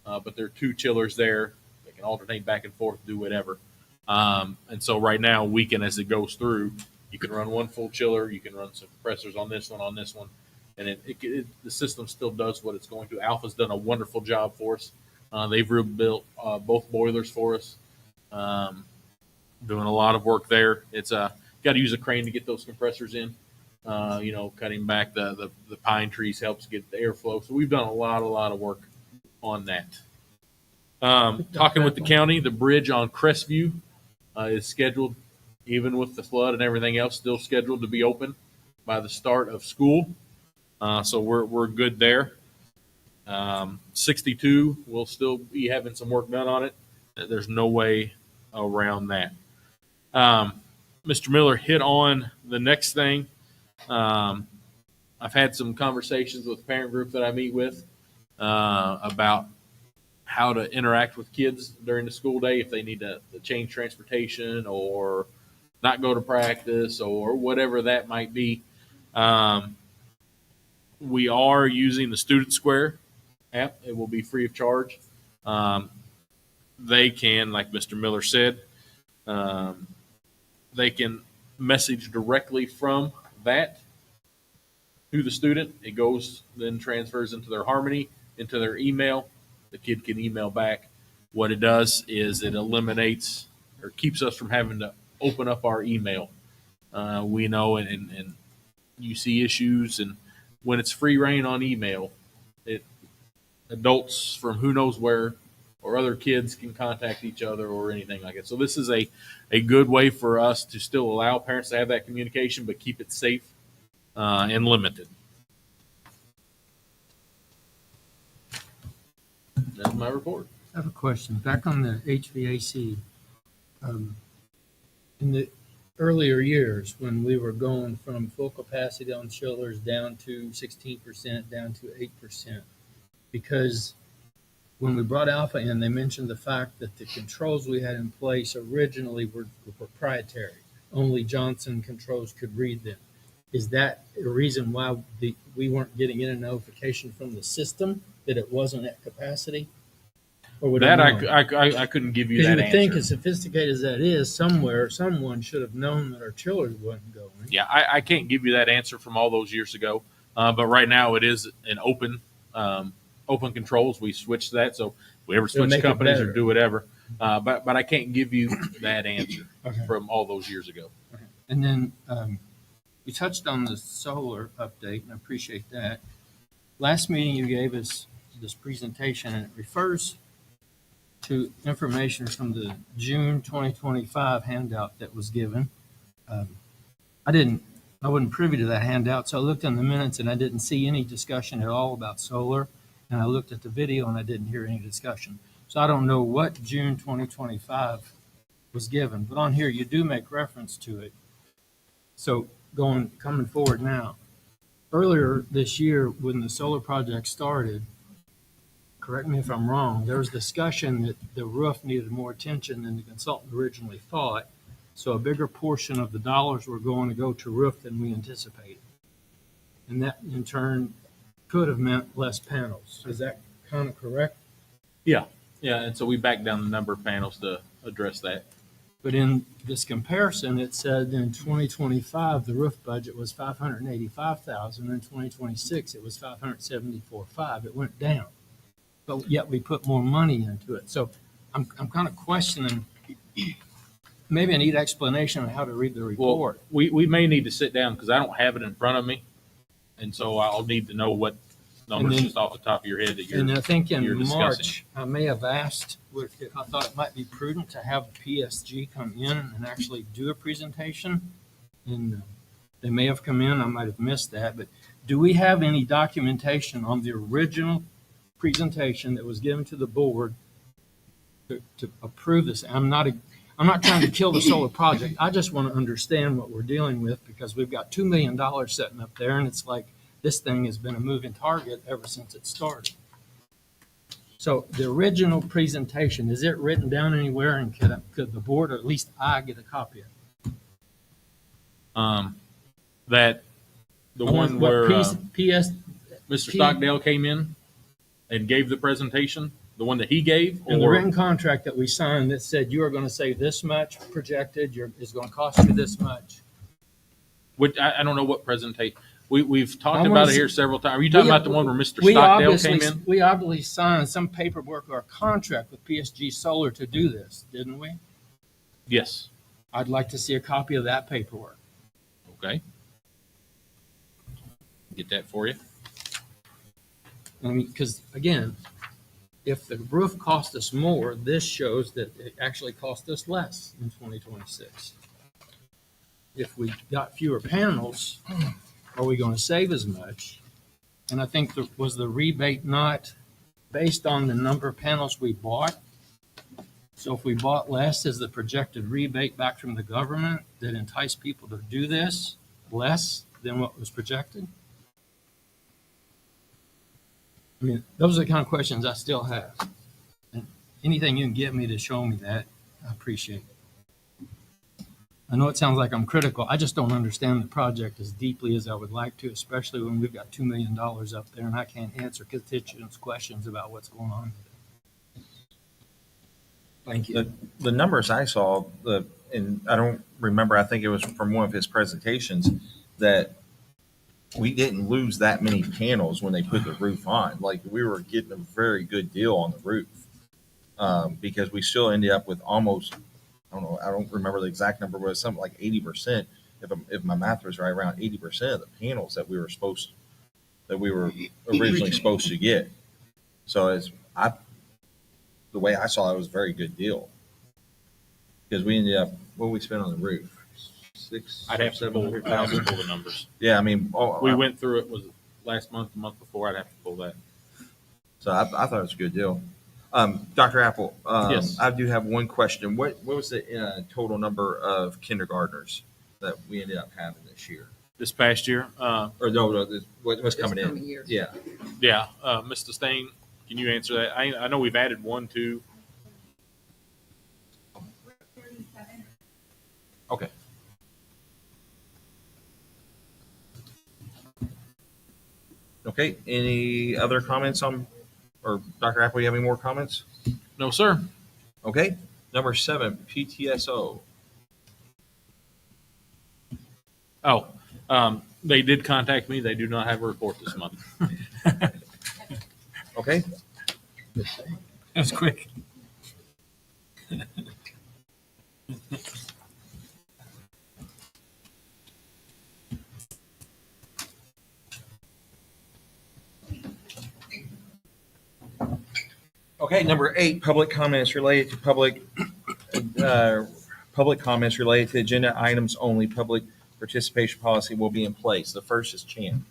but there are 2 chillers there. They can alternate back and forth, do whatever. And so right now, we can, as it goes through, you can run 1 full chiller. You can run some compressors on this one, and the system still does what it's going to. Alpha's done a wonderful job for us. They've rebuilt both boilers for us, doing a lot of work there. It's got to use a crane to get those compressors in. Cutting back the pine trees helps get the airflow. So we've done a lot of work on that. Talking with the county, the bridge on Crestview is scheduled, even with the flood and everything else, still scheduled to be open by the start of school. So we're good there. 62, we'll still be having some work done on it. There's no way around that. Mr. Miller hit on the next thing. I've had some conversations with the parent group that I meet with about how to interact with kids during the school day, if they need to change transportation or not go to practice or whatever that might be. We are using the Student Square app. It will be free of charge. They can, like Mr. Miller said, they can message directly from that to the student. It goes, then transfers into their Harmony, into their email. The kid can email back. What it does is it eliminates or keeps us from having to open up our email. We know, and you see issues, and when it's free reign on email, adults from who knows where or other kids can contact each other or anything like that. So this is a good way for us to still allow parents to have that communication, but keep it safe and limited. That's my report. I have a question. Back on the HVAC, in the earlier years when we were going from full capacity on chillers down to 16%, down to 8%, because when we brought Alpha in, they mentioned the fact that the controls we had in place originally were proprietary. Only Johnson Controls could read them. Is that a reason why we weren't getting in a notification from the system that it wasn't at capacity? Or would That know? I couldn't give you Because you that would think, answer. as sophisticated as that is, somewhere someone should have known that our chillers wasn't going. Yeah, I can't give you that answer from all those years ago. But right now it is an open controls. We switched that, so if we ever It'll switch make it companies or better. do whatever. But I can't give you that answer Okay. from all those years ago. And then you touched on the solar update, and I appreciate that. Last meeting, you gave us this presentation, and it refers to information from the June 2025 handout that was given. I wasn't privy to that handout, so I looked in the minutes and I didn't see any discussion at all about solar. And I looked at the video and I didn't hear any discussion. So I don't know what June 2025 was given, but on here you do make reference to it. So coming forward now, earlier this year when the solar project started, correct me if I'm wrong, there was discussion that the roof needed more attention than the consultant originally thought. So a bigger portion of the dollars were going to go to roof than we anticipated. And that in turn could have meant less panels. Is that kind of correct? Yeah, and so we backed down the number of panels to address that. But in this comparison, it said in 2025, the roof budget was $585,000. In 2026, it was $574,500. It went down, but yet we put more money into it. So I'm kind of questioning. Maybe I need explanation on how to read the report. Well, we may need to sit down because I don't have it in front of me, and so I'll need to know what numbers And then- just off the top of your head that you're. And I think in you're discussing. March, I may have asked if I thought it might be prudent to have PSG come in and actually do a presentation. And they may have come in, I might have missed that, but do we have any documentation on the original presentation that was given to the board to approve this? I'm not trying to kill the solar project. I just want to understand what we're dealing with because we've got $2 million sitting up there and it's like, this thing has been a moving target ever since it started. So the original presentation, is it written down anywhere and could the board, or at least I, get a copy of it? That the I wonder one what where PS, Mr. Stockdale came in and gave the presentation, the one that he gave, and the or written contract that we signed that said you are going to save this much projected, is going to cost you this much. which I don't know what presentation. We've talked I wanna about it see- here several times. Are you talking We- about the one where Mr. We Stockdale obviously, came in? we obviously signed some paperwork or a contract with PSG Solar to do this, didn't we? Yes. I'd like to see a copy of that paperwork. Okay. Get that for you. I mean, because again, if the roof cost us more, this shows that it actually cost us less in 2026. If we got fewer panels, are we going to save as much? And I think was the rebate not based on the number of panels we bought? So if we bought less, is the projected rebate back from the government that enticed people to do this less than what was projected? I mean, those are the kind of questions I still have. And anything you can give me to show me that, I appreciate it. I know it sounds like I'm critical. I just don't understand the project as deeply as I would like to, especially when we've got $2 million up there and I can't answer constituents' questions about what's going on. Thank you. The numbers I saw, and I don't remember, I think it was from one of his presentations, that we didn't lose that many panels when they put the roof on. Like, we were getting a very good deal on the roof, because we still ended up with almost, I don't know, I don't remember the exact number, but it was something like 80%, if my math was right, around 80% of the panels that we were supposed that we were originally supposed to get. So the way I saw it, was a very good deal because we ended up what we spent on the roof. I'd have to pull the numbers. Yeah, I mean, We went through it, was it last month, the month before? I'd have to pull that. So I thought it was a good deal. Dr. Apple, Yes. I do have one question. What was the total number of kindergartners that we ended up having this year? This past year, Or no, what's coming coming in? years. Yeah. yeah, Mr. Stain, can you answer that? I know we've added 1, 2. Okay. Okay. Any other comments on, or Dr. Apple, you have any more comments? No, sir. Okay. Number 7, PTSO. Oh, they did contact me. They do not have a report this month. Okay. That's quick. Okay. Number 8, public comments related to public comments related to agenda items only. Public participation policy will be in place. The first is Chan.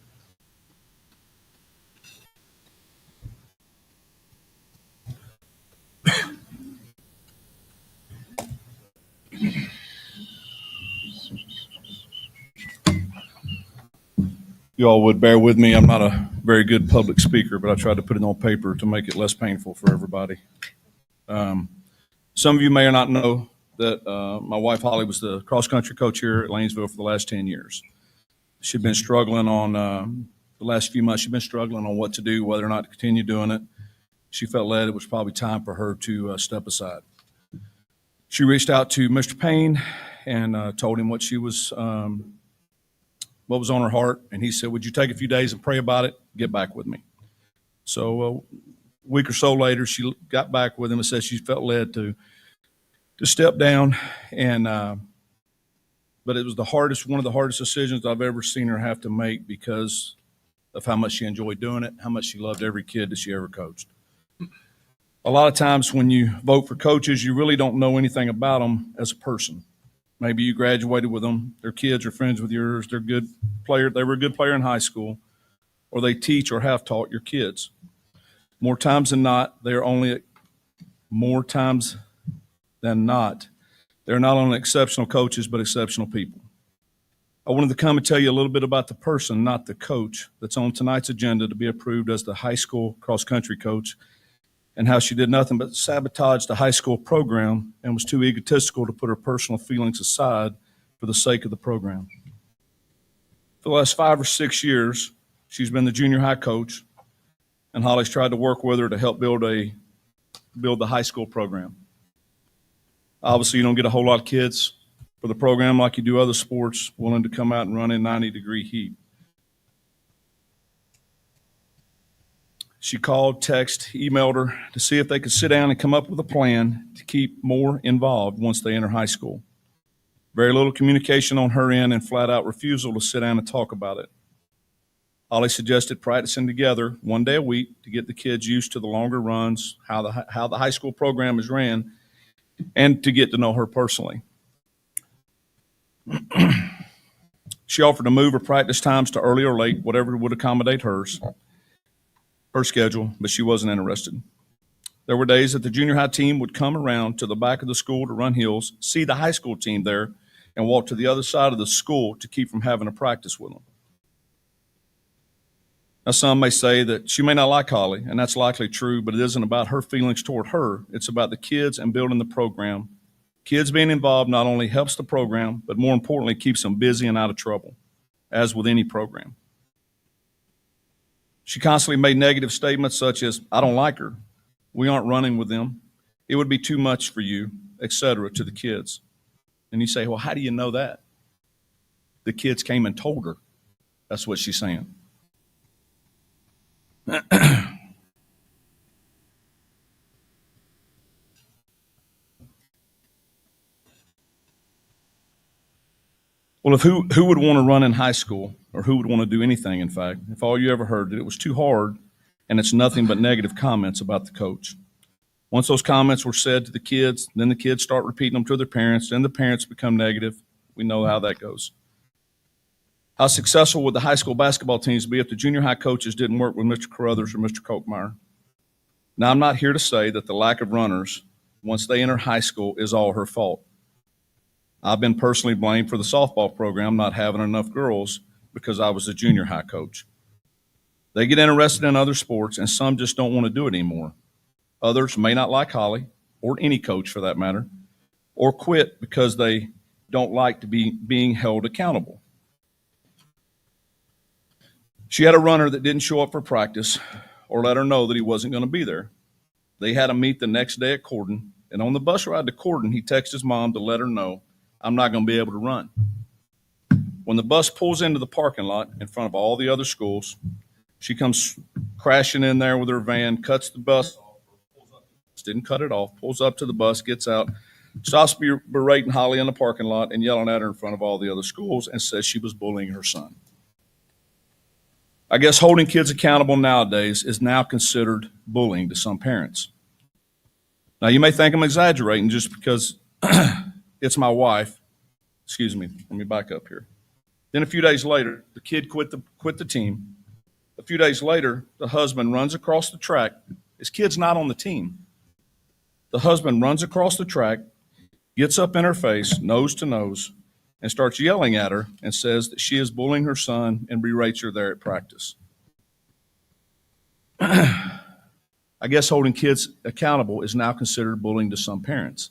You all would bear with me. I'm not a very good public speaker, but I tried to put it on paper to make it less painful for everybody. Some of you may or not know that my wife Holly was the cross-country coach here at Lanesville for the last 10 years. She'd been struggling on the last few months. She'd been struggling on what to do, whether or not to continue doing it. She felt led it was probably time for her to step aside. She reached out to Mr. Payne and told him what was on her heart, and he said, "Would you take a few days and pray about it? Get back with me." So a week or so later, she got back with him and said she felt led to step down, and but it was one of the hardest decisions I've ever seen her have to make because of how much she enjoyed doing it, how much she loved every kid that she ever coached. A lot of times when you vote for coaches, you really don't know anything about them as a person. Maybe you graduated with them. Their kids are friends with yours. They're good player. They were a good player in high school, or they teach or have taught your kids. More times than not, they're not only exceptional coaches, but exceptional people. I wanted to come and tell you a little bit about the person, not the coach, that's on tonight's agenda to be approved as the high school cross-country coach, and how she did nothing but sabotage the high school program and was too egotistical to put her personal feelings aside for the sake of the program. For the last 5 or 6 years, she's been the junior high coach, and Holly's tried to work with her to help build the high school program. Obviously, you don't get a whole lot of kids for the program like you do other sports willing to come out and run in 90-degree heat. She called, texted, emailed her to see if they could sit down and come up with a plan to keep more involved once they enter high school. Very little communication on her end and flat-out refusal to sit down and talk about it. Holly suggested practicing together 1 day a week to get the kids used to the longer runs, how the high school program is ran, and to get to know her personally. She offered to move her practice times to early or late, whatever would accommodate her schedule, but she wasn't interested. There were days that the junior high team would come around to the back of the school to run hills, see the high school team there, and walk to the other side of the school to keep from having to practice with them. Now, some may say that she may not like Holly, and that's likely true, but it isn't about her feelings toward her. It's about the kids and building the program. Kids being involved not only helps the program, but more importantly, keeps them busy and out of trouble, as with any program. She constantly made negative statements such as, "I don't like her. We aren't running with them. It would be too much for you," etc., to the kids. And you say, "Well, how do you know that?" The kids came and told her. That's what she's saying. Well, if who would want to run in high school, or who would want to do anything, in fact, if all you ever heard that it was too hard and it's nothing but negative comments about the coach? Once those comments were said to the kids, then the kids start repeating them to their parents, then the parents become negative. We know how that goes. How successful would the high school basketball teams be if the junior high coaches didn't work with Mr. Carruthers or Mr. Kochmeyer? Now, I'm not here to say that the lack of runners once they enter high school is all her fault. I've been personally blamed for the softball program not having enough girls because I was a junior high coach. They get interested in other sports, and some just don't want to do it anymore. Others may not like Holly, or any coach for that matter, or quit because they don't like to be being held accountable. She had a runner that didn't show up for practice or let her know that he wasn't going to be there. They had a meet the next day at Corden, and on the bus ride to Corden, he texted his mom to let her know, "I'm not going to be able to run." When the bus pulls into the parking lot in front of all the other schools, she comes crashing in there with her van, cuts the bus off, didn't cut it off, pulls up to the bus, gets out, stops berating Holly in the parking lot and yelling at her in front of all the other schools, and says she was bullying her son. I guess holding kids accountable nowadays is now considered bullying to some parents. Now, you may think I'm exaggerating just because it's my wife. Excuse me, let me back up here. Then a few days later, the kid quit the team. A few days later, the husband runs across the track. His kid's not on the team. The husband runs across the track, gets up in her face, nose to nose, and starts yelling at her and says that she is bullying her son and berates her there at practice. I guess holding kids accountable is now considered bullying to some parents.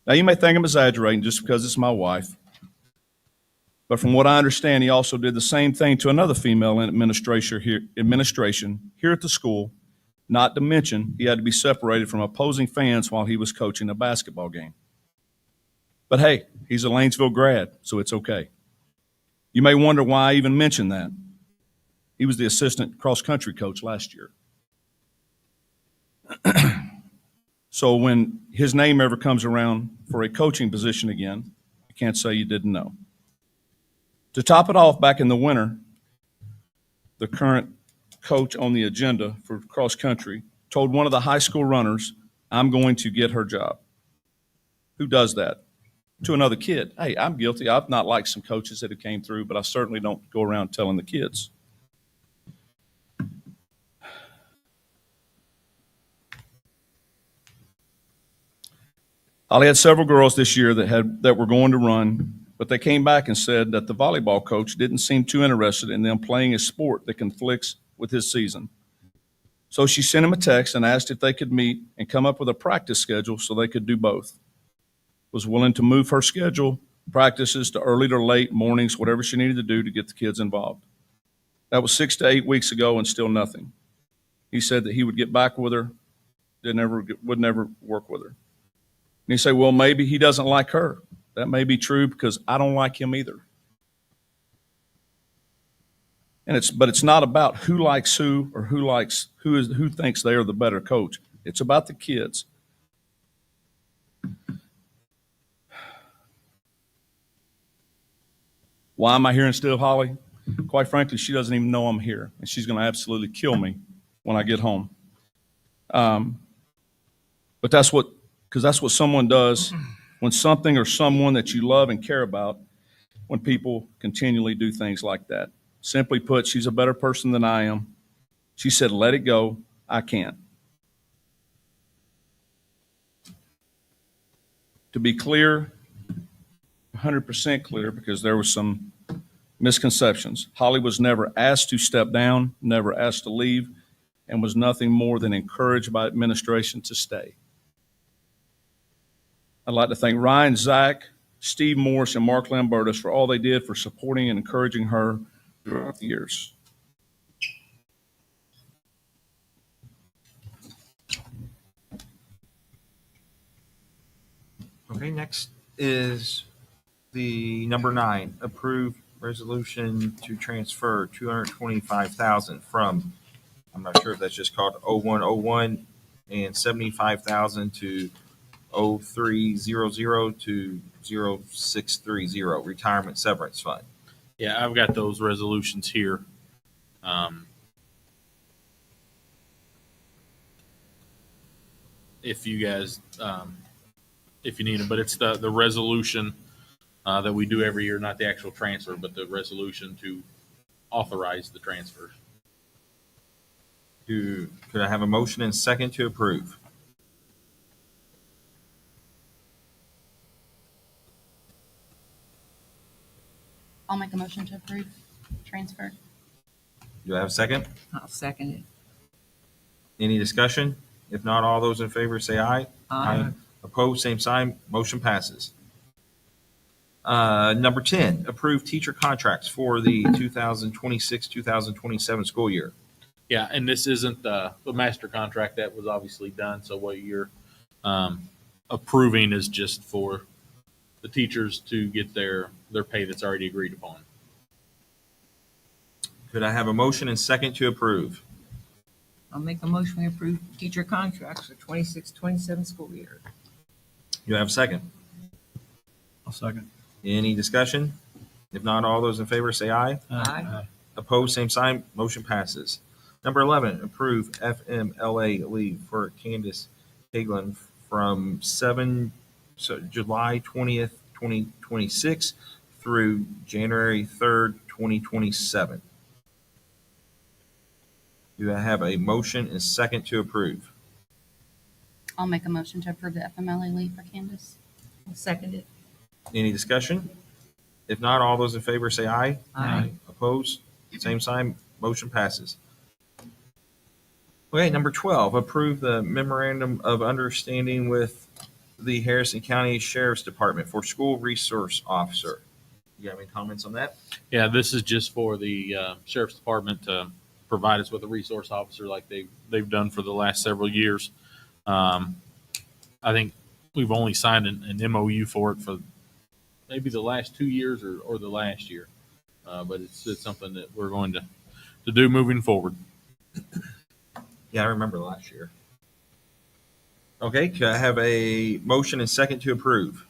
Now, you may think I'm exaggerating just because it's my wife, but from what I understand, he also did the same thing to another female in administration here at the school. Not to mention, he had to be separated from opposing fans while he was coaching a basketball game. But hey, he's a Lanesville grad, so it's okay. You may wonder why I even mentioned that. He was the assistant cross-country coach last year. So when his name ever comes around for a coaching position again, I can't say you didn't know. To top it off, back in the winter, the current coach on the agenda for cross-country told one of the high school runners, "I'm going to get her job." Who does that? To another kid. Hey, I'm guilty. I've not liked some coaches that have came through, but I certainly don't go around telling the kids. Holly had several girls this year that were going to run, but they came back and said that the volleyball coach didn't seem too interested in them playing a sport that conflicts with his season. So she sent him a text and asked if they could meet and come up with a practice schedule so they could do both. Was willing to move her schedule, practices to early to late mornings, whatever she needed to do to get the kids involved. That was 6 to 8 weeks ago and still nothing. He said that he would get back with her, would never work with her. And you say, well, maybe he doesn't like her. That may be true because I don't like him either. But it's not about who likes who or who thinks they are the better coach. It's about the kids. Why am I here instead of Holly? Quite frankly, she doesn't even know I'm here, and she's going to absolutely kill me when I get home. But that's what someone does when something or someone that you love and care about, when people continually do things like that. Simply put, she's a better person than I am. She said, let it go. I can't. To be clear, 100% clear, because there were some misconceptions. Holly was never asked to step down, never asked to leave, and was nothing more than encouraged by administration to stay. I'd like to thank Ryan, Zach, Steve Morris, and Mark Lambertus for all they did for supporting and encouraging her throughout the years. Okay, next is the number 9, approve resolution to transfer $225,000 from, I'm not sure if that's just called 0101, and $75,000 to 0300 to 0630, Retirement Severance Fund. Yeah, I've got those resolutions here. If you guys, if you need them, but it's the resolution that we do every year, not the actual transfer, but the resolution to authorize the transfers. Could I have a motion and second to approve? I'll make a motion to approve transfer. Do I have a second? I'll second it. Any discussion? If not, all those in favor say aye. Aye. Opposed, same sign. Motion passes. Number 10, approve teacher contracts for the 2026-2027 school year. Yeah, and this isn't the master contract that was obviously done. So what you're approving is just for the teachers to get their pay that's already agreed upon. Could I have a motion and second to approve? I'll make a motion we approve teacher contracts for 26-27 school year. Do I have a second? I'll second. Any discussion? If not, all those in favor say aye. Aye. Opposed, same sign. Motion passes. Number 11, approve FMLA leave for Candace Hagelin from July 20th, 2026 through January 3rd, 2027. Do I have a motion and second to approve? I'll make a motion to approve the FMLA leave for Candace. I'll second it. Any discussion? If not, all those in favor say aye. Aye. Opposed? Same sign. Motion passes. Okay, number 12, approve the memorandum of understanding with the Harrison County Sheriff's Department for school resource officer. You have any comments on that? Yeah, this is just for the sheriff's department to provide us with a resource officer like they've done for the last several years. I think we've only signed an MOU for it for maybe the last 2 years or the last year, but it's something that we're going to do moving forward. Yeah, I remember last year. Okay, can I have a motion and second to approve?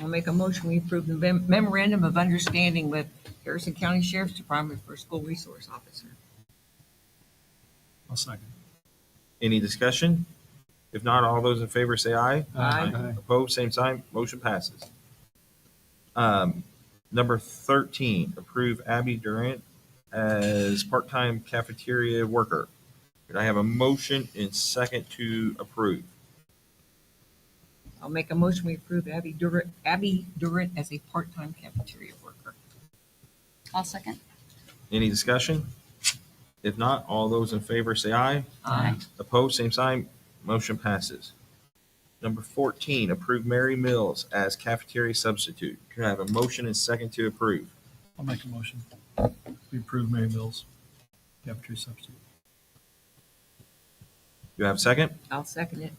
I'll make a motion we approve the memorandum of understanding with Harrison County Sheriff's Department for school resource officer. I'll second. Any discussion? If not, all those in favor say aye. Aye. Opposed, same sign. Motion passes. Number 13, approve Abby Durant as part-time cafeteria worker. Could I have a motion and second to approve? I'll make a motion we approve Abby Durant as a part-time cafeteria worker. I'll second. Any discussion? If not, all those in favor say aye. Aye. Opposed, same sign. Motion passes. Number 14, approve Mary Mills as cafeteria substitute. Can I have a motion and second to approve? I'll make a motion. We approve Mary Mills, cafeteria substitute. Do I have a second? I'll second it.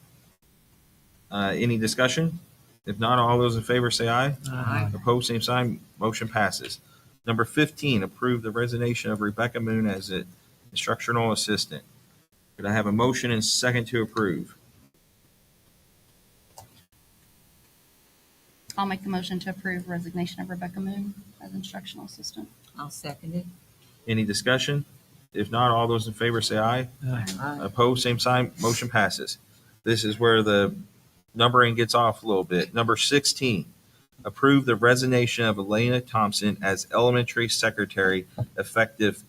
Any discussion? If not, all those in favor say aye. Aye. Opposed, same sign. Motion passes. Number 15, approve the resignation of Rebecca Moon as an instructional assistant. Could I have a motion and second to approve? I'll make the motion to approve resignation of Rebecca Moon as instructional assistant. I'll second it. Any discussion? If not, all those in favor say aye. Aye. Opposed, same sign. Motion passes. This is where the numbering gets off a little bit. Number 16, approve the resignation of Elena Thompson as elementary secretary effective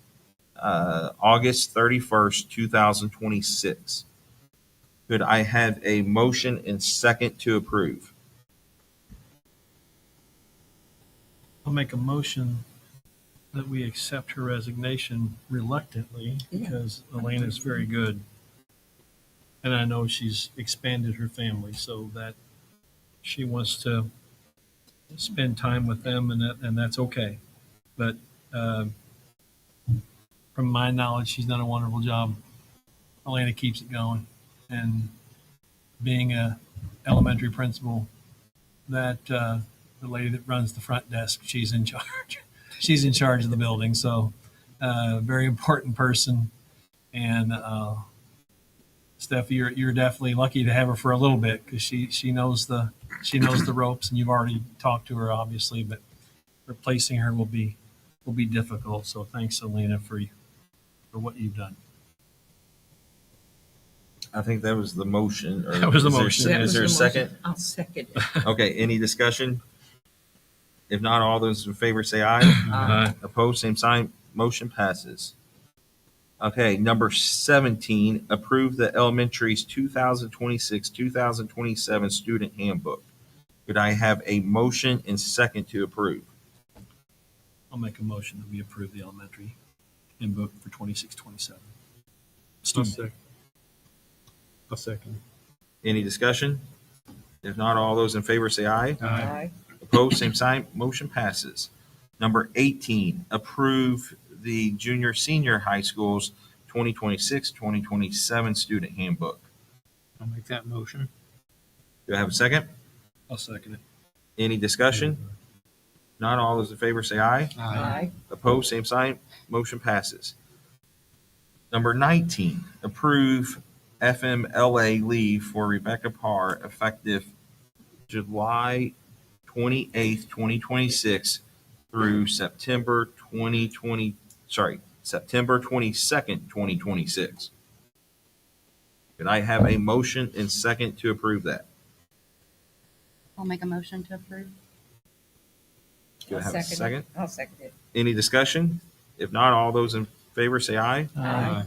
August 31st, 2026. Could I have a motion and second to approve? I'll make a motion that we accept her resignation reluctantly because Elena's very good. And I know she's expanded her family so that she wants to spend time with them and that's okay. But from my knowledge, she's done a wonderful job. Elena keeps it going. And being a elementary principal, that the lady that runs the front desk, she's in charge. She's in charge of the building. So very important person. And Steph, you're definitely lucky to have her for a little bit because she knows the ropes, and you've already talked to her, obviously, but replacing her will be difficult. So thanks, Elena, for what you've done. I think that was the motion. Or That was the is there- motion. That Is was there a the second? motion. I'll second it. Okay, any discussion? If not, all those in favor say aye. Aye. Opposed, same sign. Motion passes. Okay, number 17, approve the elementary's 2026-2027 student handbook. Could I have a motion and second to approve? I'll make a motion that we approve the elementary handbook for 26-27. I'll second. Any discussion? If not, all those in favor say aye. Aye. Opposed, same sign. Motion passes. Number 18, approve the junior senior high schools 2026-2027 student handbook. I'll make that motion. Do I have a second? I'll second it. Any discussion? Not all those in favor say aye. Aye. Opposed, same sign. Motion passes. Number 19, approve FMLA leave for Rebecca Parr effective July 28th, 2026 through September 22nd, 2026. Can I have a motion and second to approve that? I'll make a motion to approve. Do I have a second? I'll second it. Any discussion? If not, all those in favor say aye. Aye.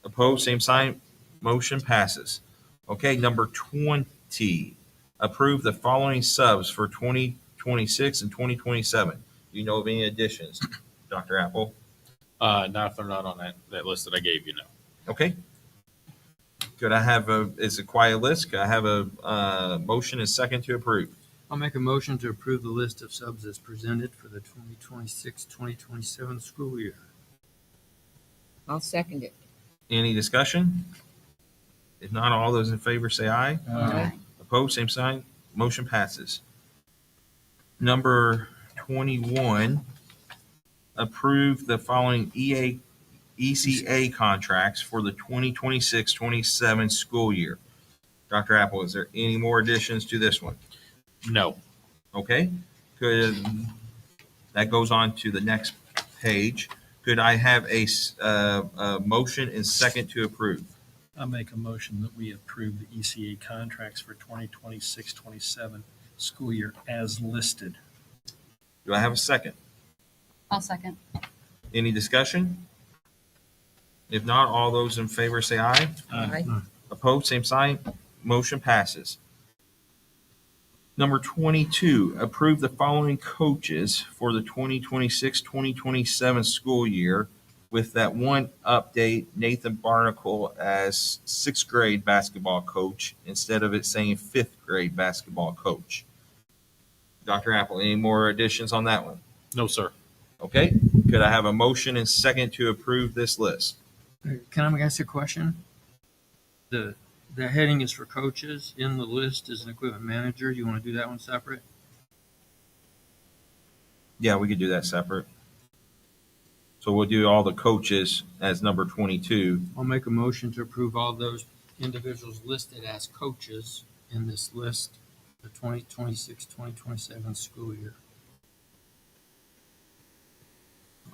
Opposed, same sign. Motion passes. Okay, number 20, approve the following subs for 2026 and 2027. Do you know of any additions, Dr. Apple? Not if they're not on that list that I gave you, no. Okay. Could I have it's a quiet list. Could I have a motion and second to approve? I'll make a motion to approve the list of subs as presented for the 2026-2027 school year. I'll second it. Any discussion? If not, all those in favor say aye. Aye. Opposed, same sign. Motion passes. Number 21, approve the following ECA contracts for the 2026-27 school year. Dr. Apple, is there any more additions to this one? No. Okay, that goes on to the next page. Could I have a motion and second to approve? I'll make a motion that we approve the ECA contracts for 2026-27 school year as listed. Do I have a second? I'll second. Any discussion? If not, all those in favor say aye. Aye. Opposed, same sign. Motion passes. Number 22, approve the following coaches for the 2026-2027 school year with that one update, Nathan Barnacle as sixth grade basketball coach instead of it saying fifth grade basketball coach. Dr. Apple, any more additions on that one? No, sir. Okay, could I have a motion and second to approve this list? Can I ask a question? The heading is for coaches. In the list is an equipment manager. You want to do that one separate? Yeah, we could do that separate. So we'll do all the coaches as number 22. I'll make a motion to approve all those individuals listed as coaches in this list, the 2026-2027 school year.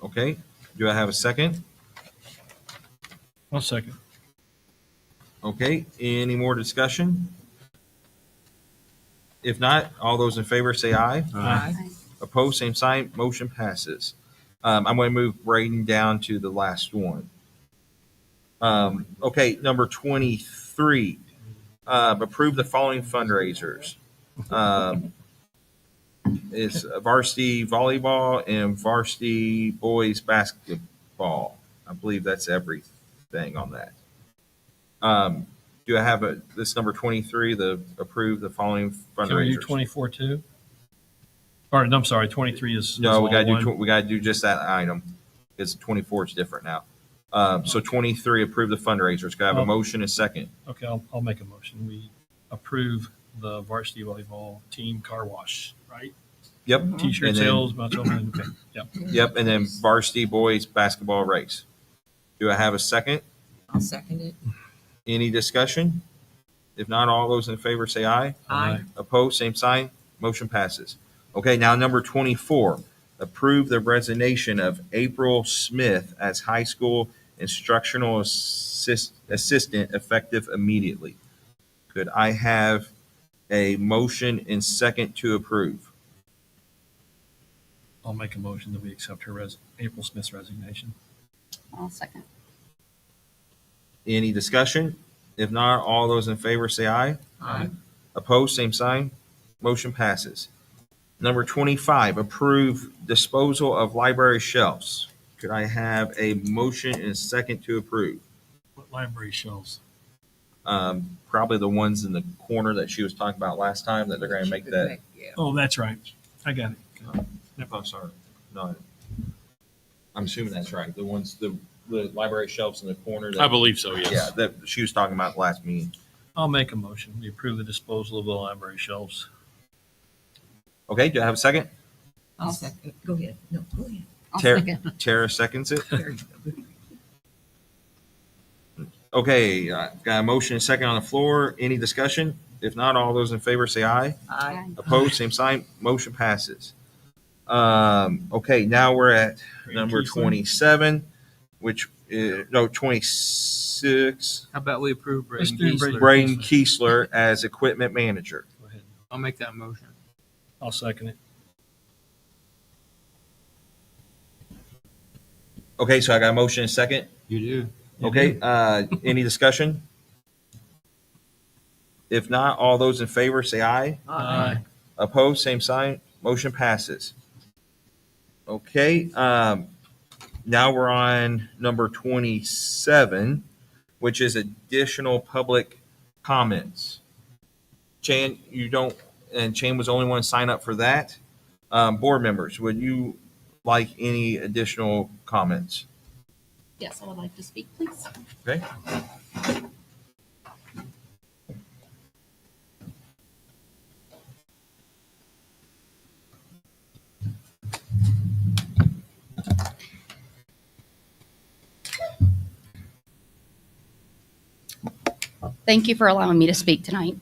Okay, do I have a second? I'll second. Okay, any more discussion? If not, all those in favor say aye. Aye. Opposed, same sign. Motion passes. I'm going to move Braden down to the last one. Okay, number 23. Approve the following fundraisers. It's varsity volleyball and varsity boys basketball. I believe that's everything on that. Do I have this number 23, approve the following fundraisers? Can we do 24 too? Or, no, I'm sorry, 23 is. No, we all gotta do, one. we gotta do just that item, because 24 is different now. So 23, approve the fundraisers. Can I have a Oh. motion and second? Okay, I'll make a motion. We approve the varsity volleyball team car wash, right? Yep. T-shirt And then- sales, bunch of them. Okay, yep. Yep, and then varsity boys basketball race. Do I have a second? I'll second it. Any discussion? If not, all those in favor say aye. Aye. Opposed, same sign. Motion passes. Okay, now number 24, approve the resignation of April Smith as high school instructional assistant effective immediately. Could I have a motion and second to approve? I'll make a motion that we accept her April Smith's resignation. I'll second. Any discussion? If not, all those in favor say aye. Aye. Opposed, same sign. Motion passes. Number 25, approve disposal of library shelves. Could I have a motion and a second to approve? What library shelves? Probably the ones in the corner that she was talking about last time that they're going to make that. Yeah. Oh, that's right. I got it. I'm sorry. No, I'm assuming that's right. The ones, the library shelves in the corner. That, I believe so, yes. Yeah, that she was talking about last meeting. I'll make a motion. We approve the disposal of the library shelves. Okay, do I have a second? I'll second. Go ahead. No, go ahead. I'll Tara- second. Tara seconds it. There you go. Okay, got a motion and a second on the floor. Any discussion? If not, all those in favor say aye. Aye. Opposed, same sign. Motion passes. Okay, now we're at number 27, which is, no, 26. How about we approve Let's Braden do Braden. Keesler? Braden Kiesler as equipment manager. Go ahead. I'll make that motion. I'll second it. Okay, so I got a motion and a second. You do. Okay, any discussion? If not, all those in favor say aye. Aye. Opposed, same sign. Motion passes. Okay, now we're on number 27, which is additional public comments. Chan, you don't, and Chan was the only one to sign up for that. Board members, would you like any additional comments? Yes, I would like to speak, please. Okay. Thank you for allowing me to speak tonight.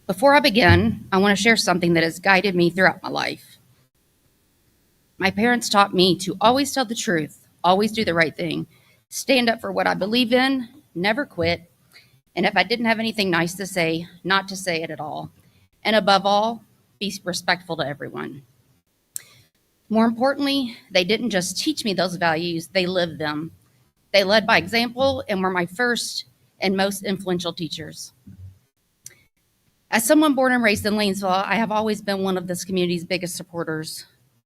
Before I begin, I want to share something that has guided me throughout my life. My parents taught me to always tell the truth, always do the right thing, stand up for what I believe in, never quit, and if I didn't have anything nice to say, not to say it at all. And above all, be respectful to everyone. More importantly, they didn't just teach me those values, they lived them. They led by example and were my first and most influential teachers. As someone born and raised in Lanesville, I have always been one of this community's biggest supporters.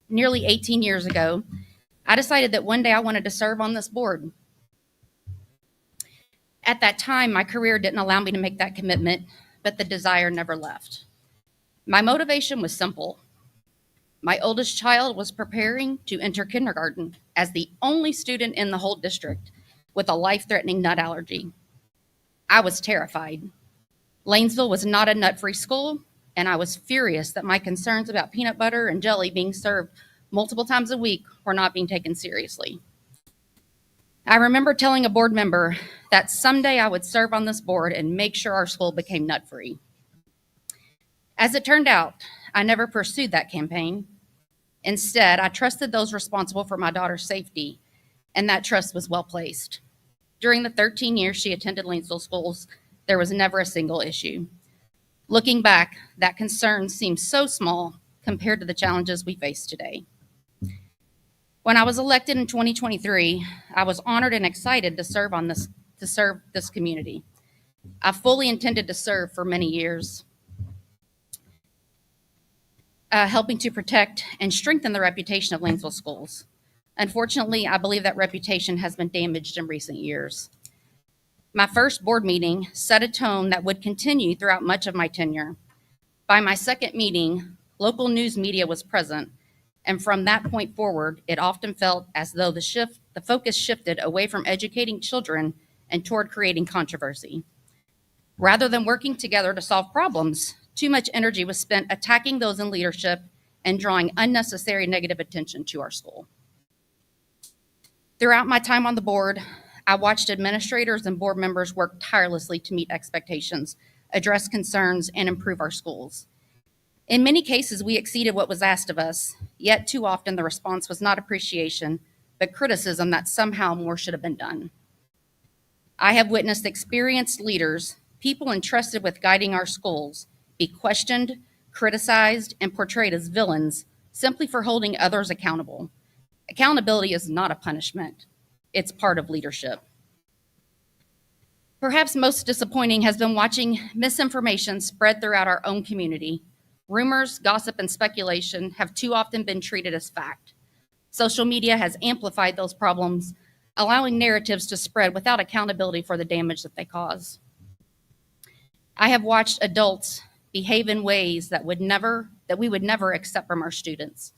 Nearly 18 years ago, I decided that one day I wanted to serve on this board. At that time, my career didn't allow me to make that commitment, but the desire never left. My motivation was simple. My oldest child was preparing to enter kindergarten as the only student in the whole district with a life-threatening nut allergy. I was terrified. Lanesville was not a nut-free school, and I was furious that my concerns about peanut butter and jelly being served multiple times a week were not being taken seriously. I remember telling a board member that someday I would serve on this board and make sure our school became nut-free. As it turned out, I never pursued that campaign. Instead, I trusted those responsible for my daughter's safety, and that trust was well placed. During the 13 years she attended Lanesville schools, there was never a single issue. Looking back, that concern seems so small compared to the challenges we face today. When I was elected in 2023, I was honored and excited to serve this community. I fully intended to serve for many years, helping to protect and strengthen the reputation of Lanesville schools. Unfortunately, I believe that reputation has been damaged in recent years. My first board meeting set a tone that would continue throughout much of my tenure. By my second meeting, local news media was present, and from that point forward, it often felt as though the focus shifted away from educating children and toward creating controversy. Rather than working together to solve problems, too much energy was spent attacking those in leadership and drawing unnecessary negative attention to our school. Throughout my time on the board, I watched administrators and board members work tirelessly to meet expectations, address concerns, and improve our schools. In many cases, we exceeded what was asked of us, yet too often the response was not appreciation, but criticism that somehow more should have been done. I have witnessed experienced leaders, people entrusted with guiding our schools, be questioned, criticized, and portrayed as villains simply for holding others accountable. Accountability is not a punishment. It's part of leadership. Perhaps most disappointing has been watching misinformation spread throughout our own community. Rumors, gossip, and speculation have too often been treated as fact. Social media has amplified those problems, allowing narratives to spread without accountability for the damage that they cause. I have watched adults behave in ways that we would never accept from our students.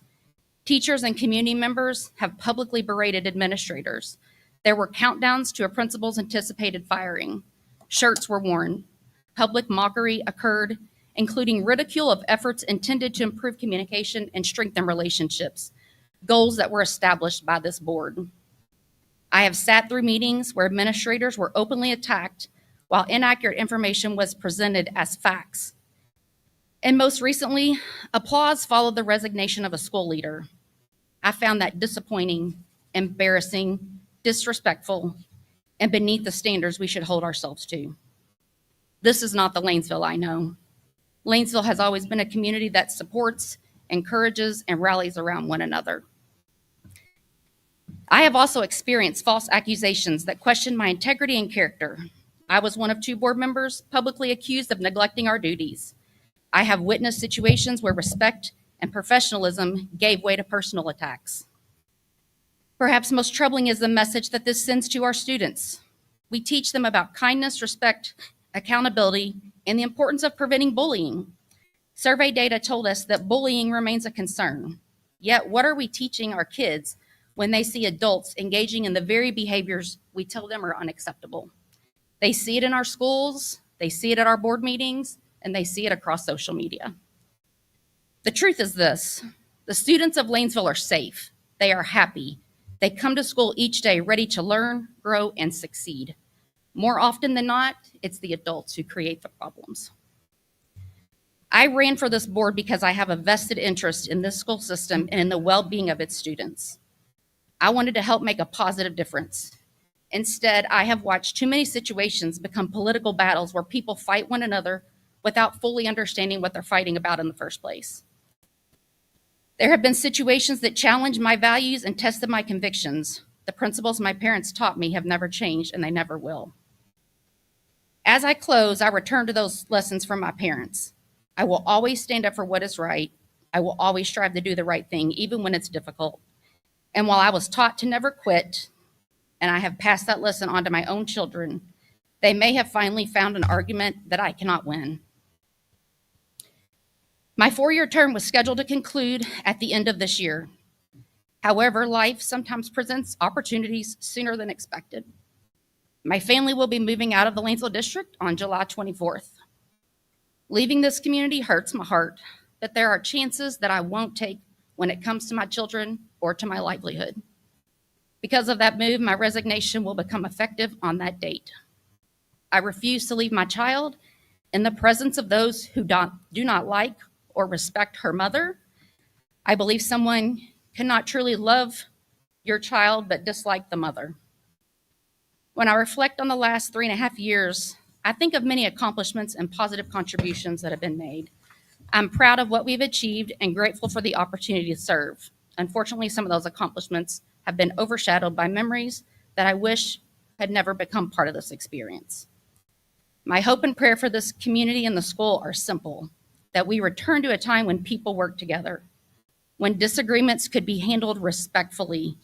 Teachers and community members have publicly berated administrators. There were countdowns to a principal's anticipated firing. Shirts were worn. Public mockery occurred, including ridicule of efforts intended to improve communication and strengthen relationships, goals that were established by this board. I have sat through meetings where administrators were openly attacked while inaccurate information was presented as facts. And most recently, applause followed the resignation of a school leader. I found that disappointing, embarrassing, disrespectful, and beneath the standards we should hold ourselves to. This is not the Lanesville I know. Lanesville has always been a community that supports, encourages, and rallies around one another. I have also experienced false accusations that question my integrity and character. I was one of 2 board members publicly accused of neglecting our duties. I have witnessed situations where respect and professionalism gave way to personal attacks. Perhaps most troubling is the message that this sends to our students. We teach them about kindness, respect, accountability, and the importance of preventing bullying. Survey data told us that bullying remains a concern. Yet, what are we teaching our kids when they see adults engaging in the very behaviors we tell them are unacceptable? They see it in our schools, they see it at our board meetings, and they see it across social media. The truth is this: the students of Lanesville are safe, they are happy, they come to school each day ready to learn, grow, and succeed. More often than not, it's the adults who create the problems. I ran for this board because I have a vested interest in this school system and in the well-being of its students. I wanted to help make a positive difference. Instead, I have watched too many situations become political battles where people fight one another without fully understanding what they're fighting about in the first place. There have been situations that challenged my values and tested my convictions. The principles my parents taught me have never changed, and they never will. As I close, I return to those lessons from my parents. I will always stand up for what is right. I will always strive to do the right thing, even when it's difficult. And while I was taught to never quit, and I have passed that lesson on to my own children, they may have finally found an argument that I cannot win. My 4-year term was scheduled to conclude at the end of this year. However, life sometimes presents opportunities sooner than expected. My family will be moving out of the Lanesville district on July 24th. Leaving this community hurts my heart, but there are chances that I won't take when it comes to my children or to my livelihood. Because of that move, my resignation will become effective on that date. I refuse to leave my child in the presence of those who do not like or respect her mother. I believe someone cannot truly love your child but dislike the mother. When I reflect on the last 3.5 years, I think of many accomplishments and positive contributions that have been made. I'm proud of what we've achieved and grateful for the opportunity to serve. Unfortunately, some of those accomplishments have been overshadowed by memories that I wish had never become part of this experience. My hope and prayer for this community and the school are simple: that we return to a time when people work together, when disagreements could be handled respectfully,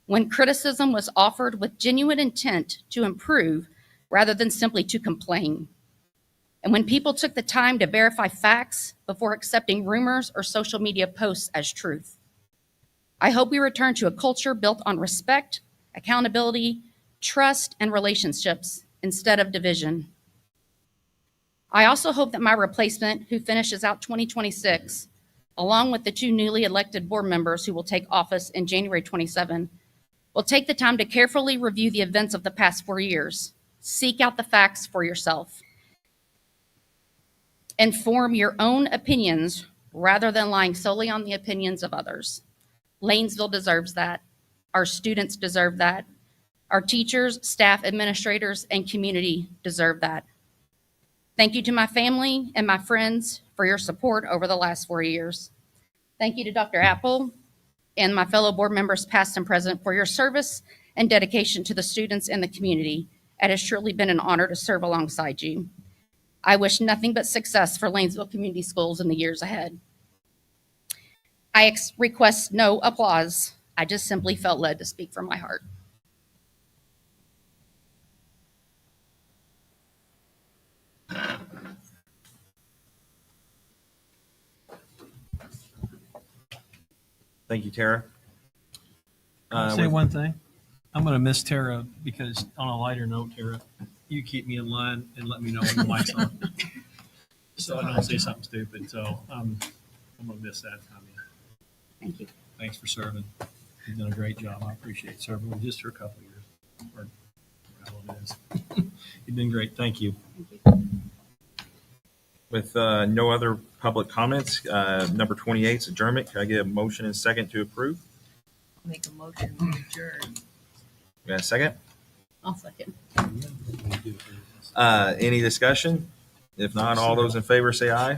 when criticism was offered with genuine intent to improve rather than simply to complain, and when people took the time to verify facts before accepting rumors or social media posts as truth. I hope we return to a culture built on respect, accountability, trust, and relationships instead of division. I also hope that my replacement, who finishes out 2026, along with the 2 newly elected board members who will take office in January 27, will take the time to carefully review the events of the past 4 years. Seek out the facts for yourself. And form your own opinions rather than relying solely on the opinions of others. Lanesville deserves that. Our students deserve that. Our teachers, staff, administrators, and community deserve that. Thank you to my family and my friends for your support over the last 4 years. Thank you to Dr. Apple and my fellow board members, past and present, for your service and dedication to the students and the community. It has truly been an honor to serve alongside you. I wish nothing but success for Lanesville Community Schools in the years ahead. I request no applause. I just simply felt led to speak from my heart. Thank you, Tara. Can I say one thing? I'm going to miss Tara because on a lighter note, Tara, you keep me in line and let me know when the mic's on. So I don't say something stupid. So I'm going to miss that, Tommy. Thank you. Thanks for serving. You've done a great job. I appreciate serving with just for a couple of years. Or how it is. You've been great. Thank you. With no other public comments, number 28 is adjournment. Can I get a motion and second to approve? Make a motion to adjourn. Got a second? I'll second. Any discussion? If not, all those in favor say aye.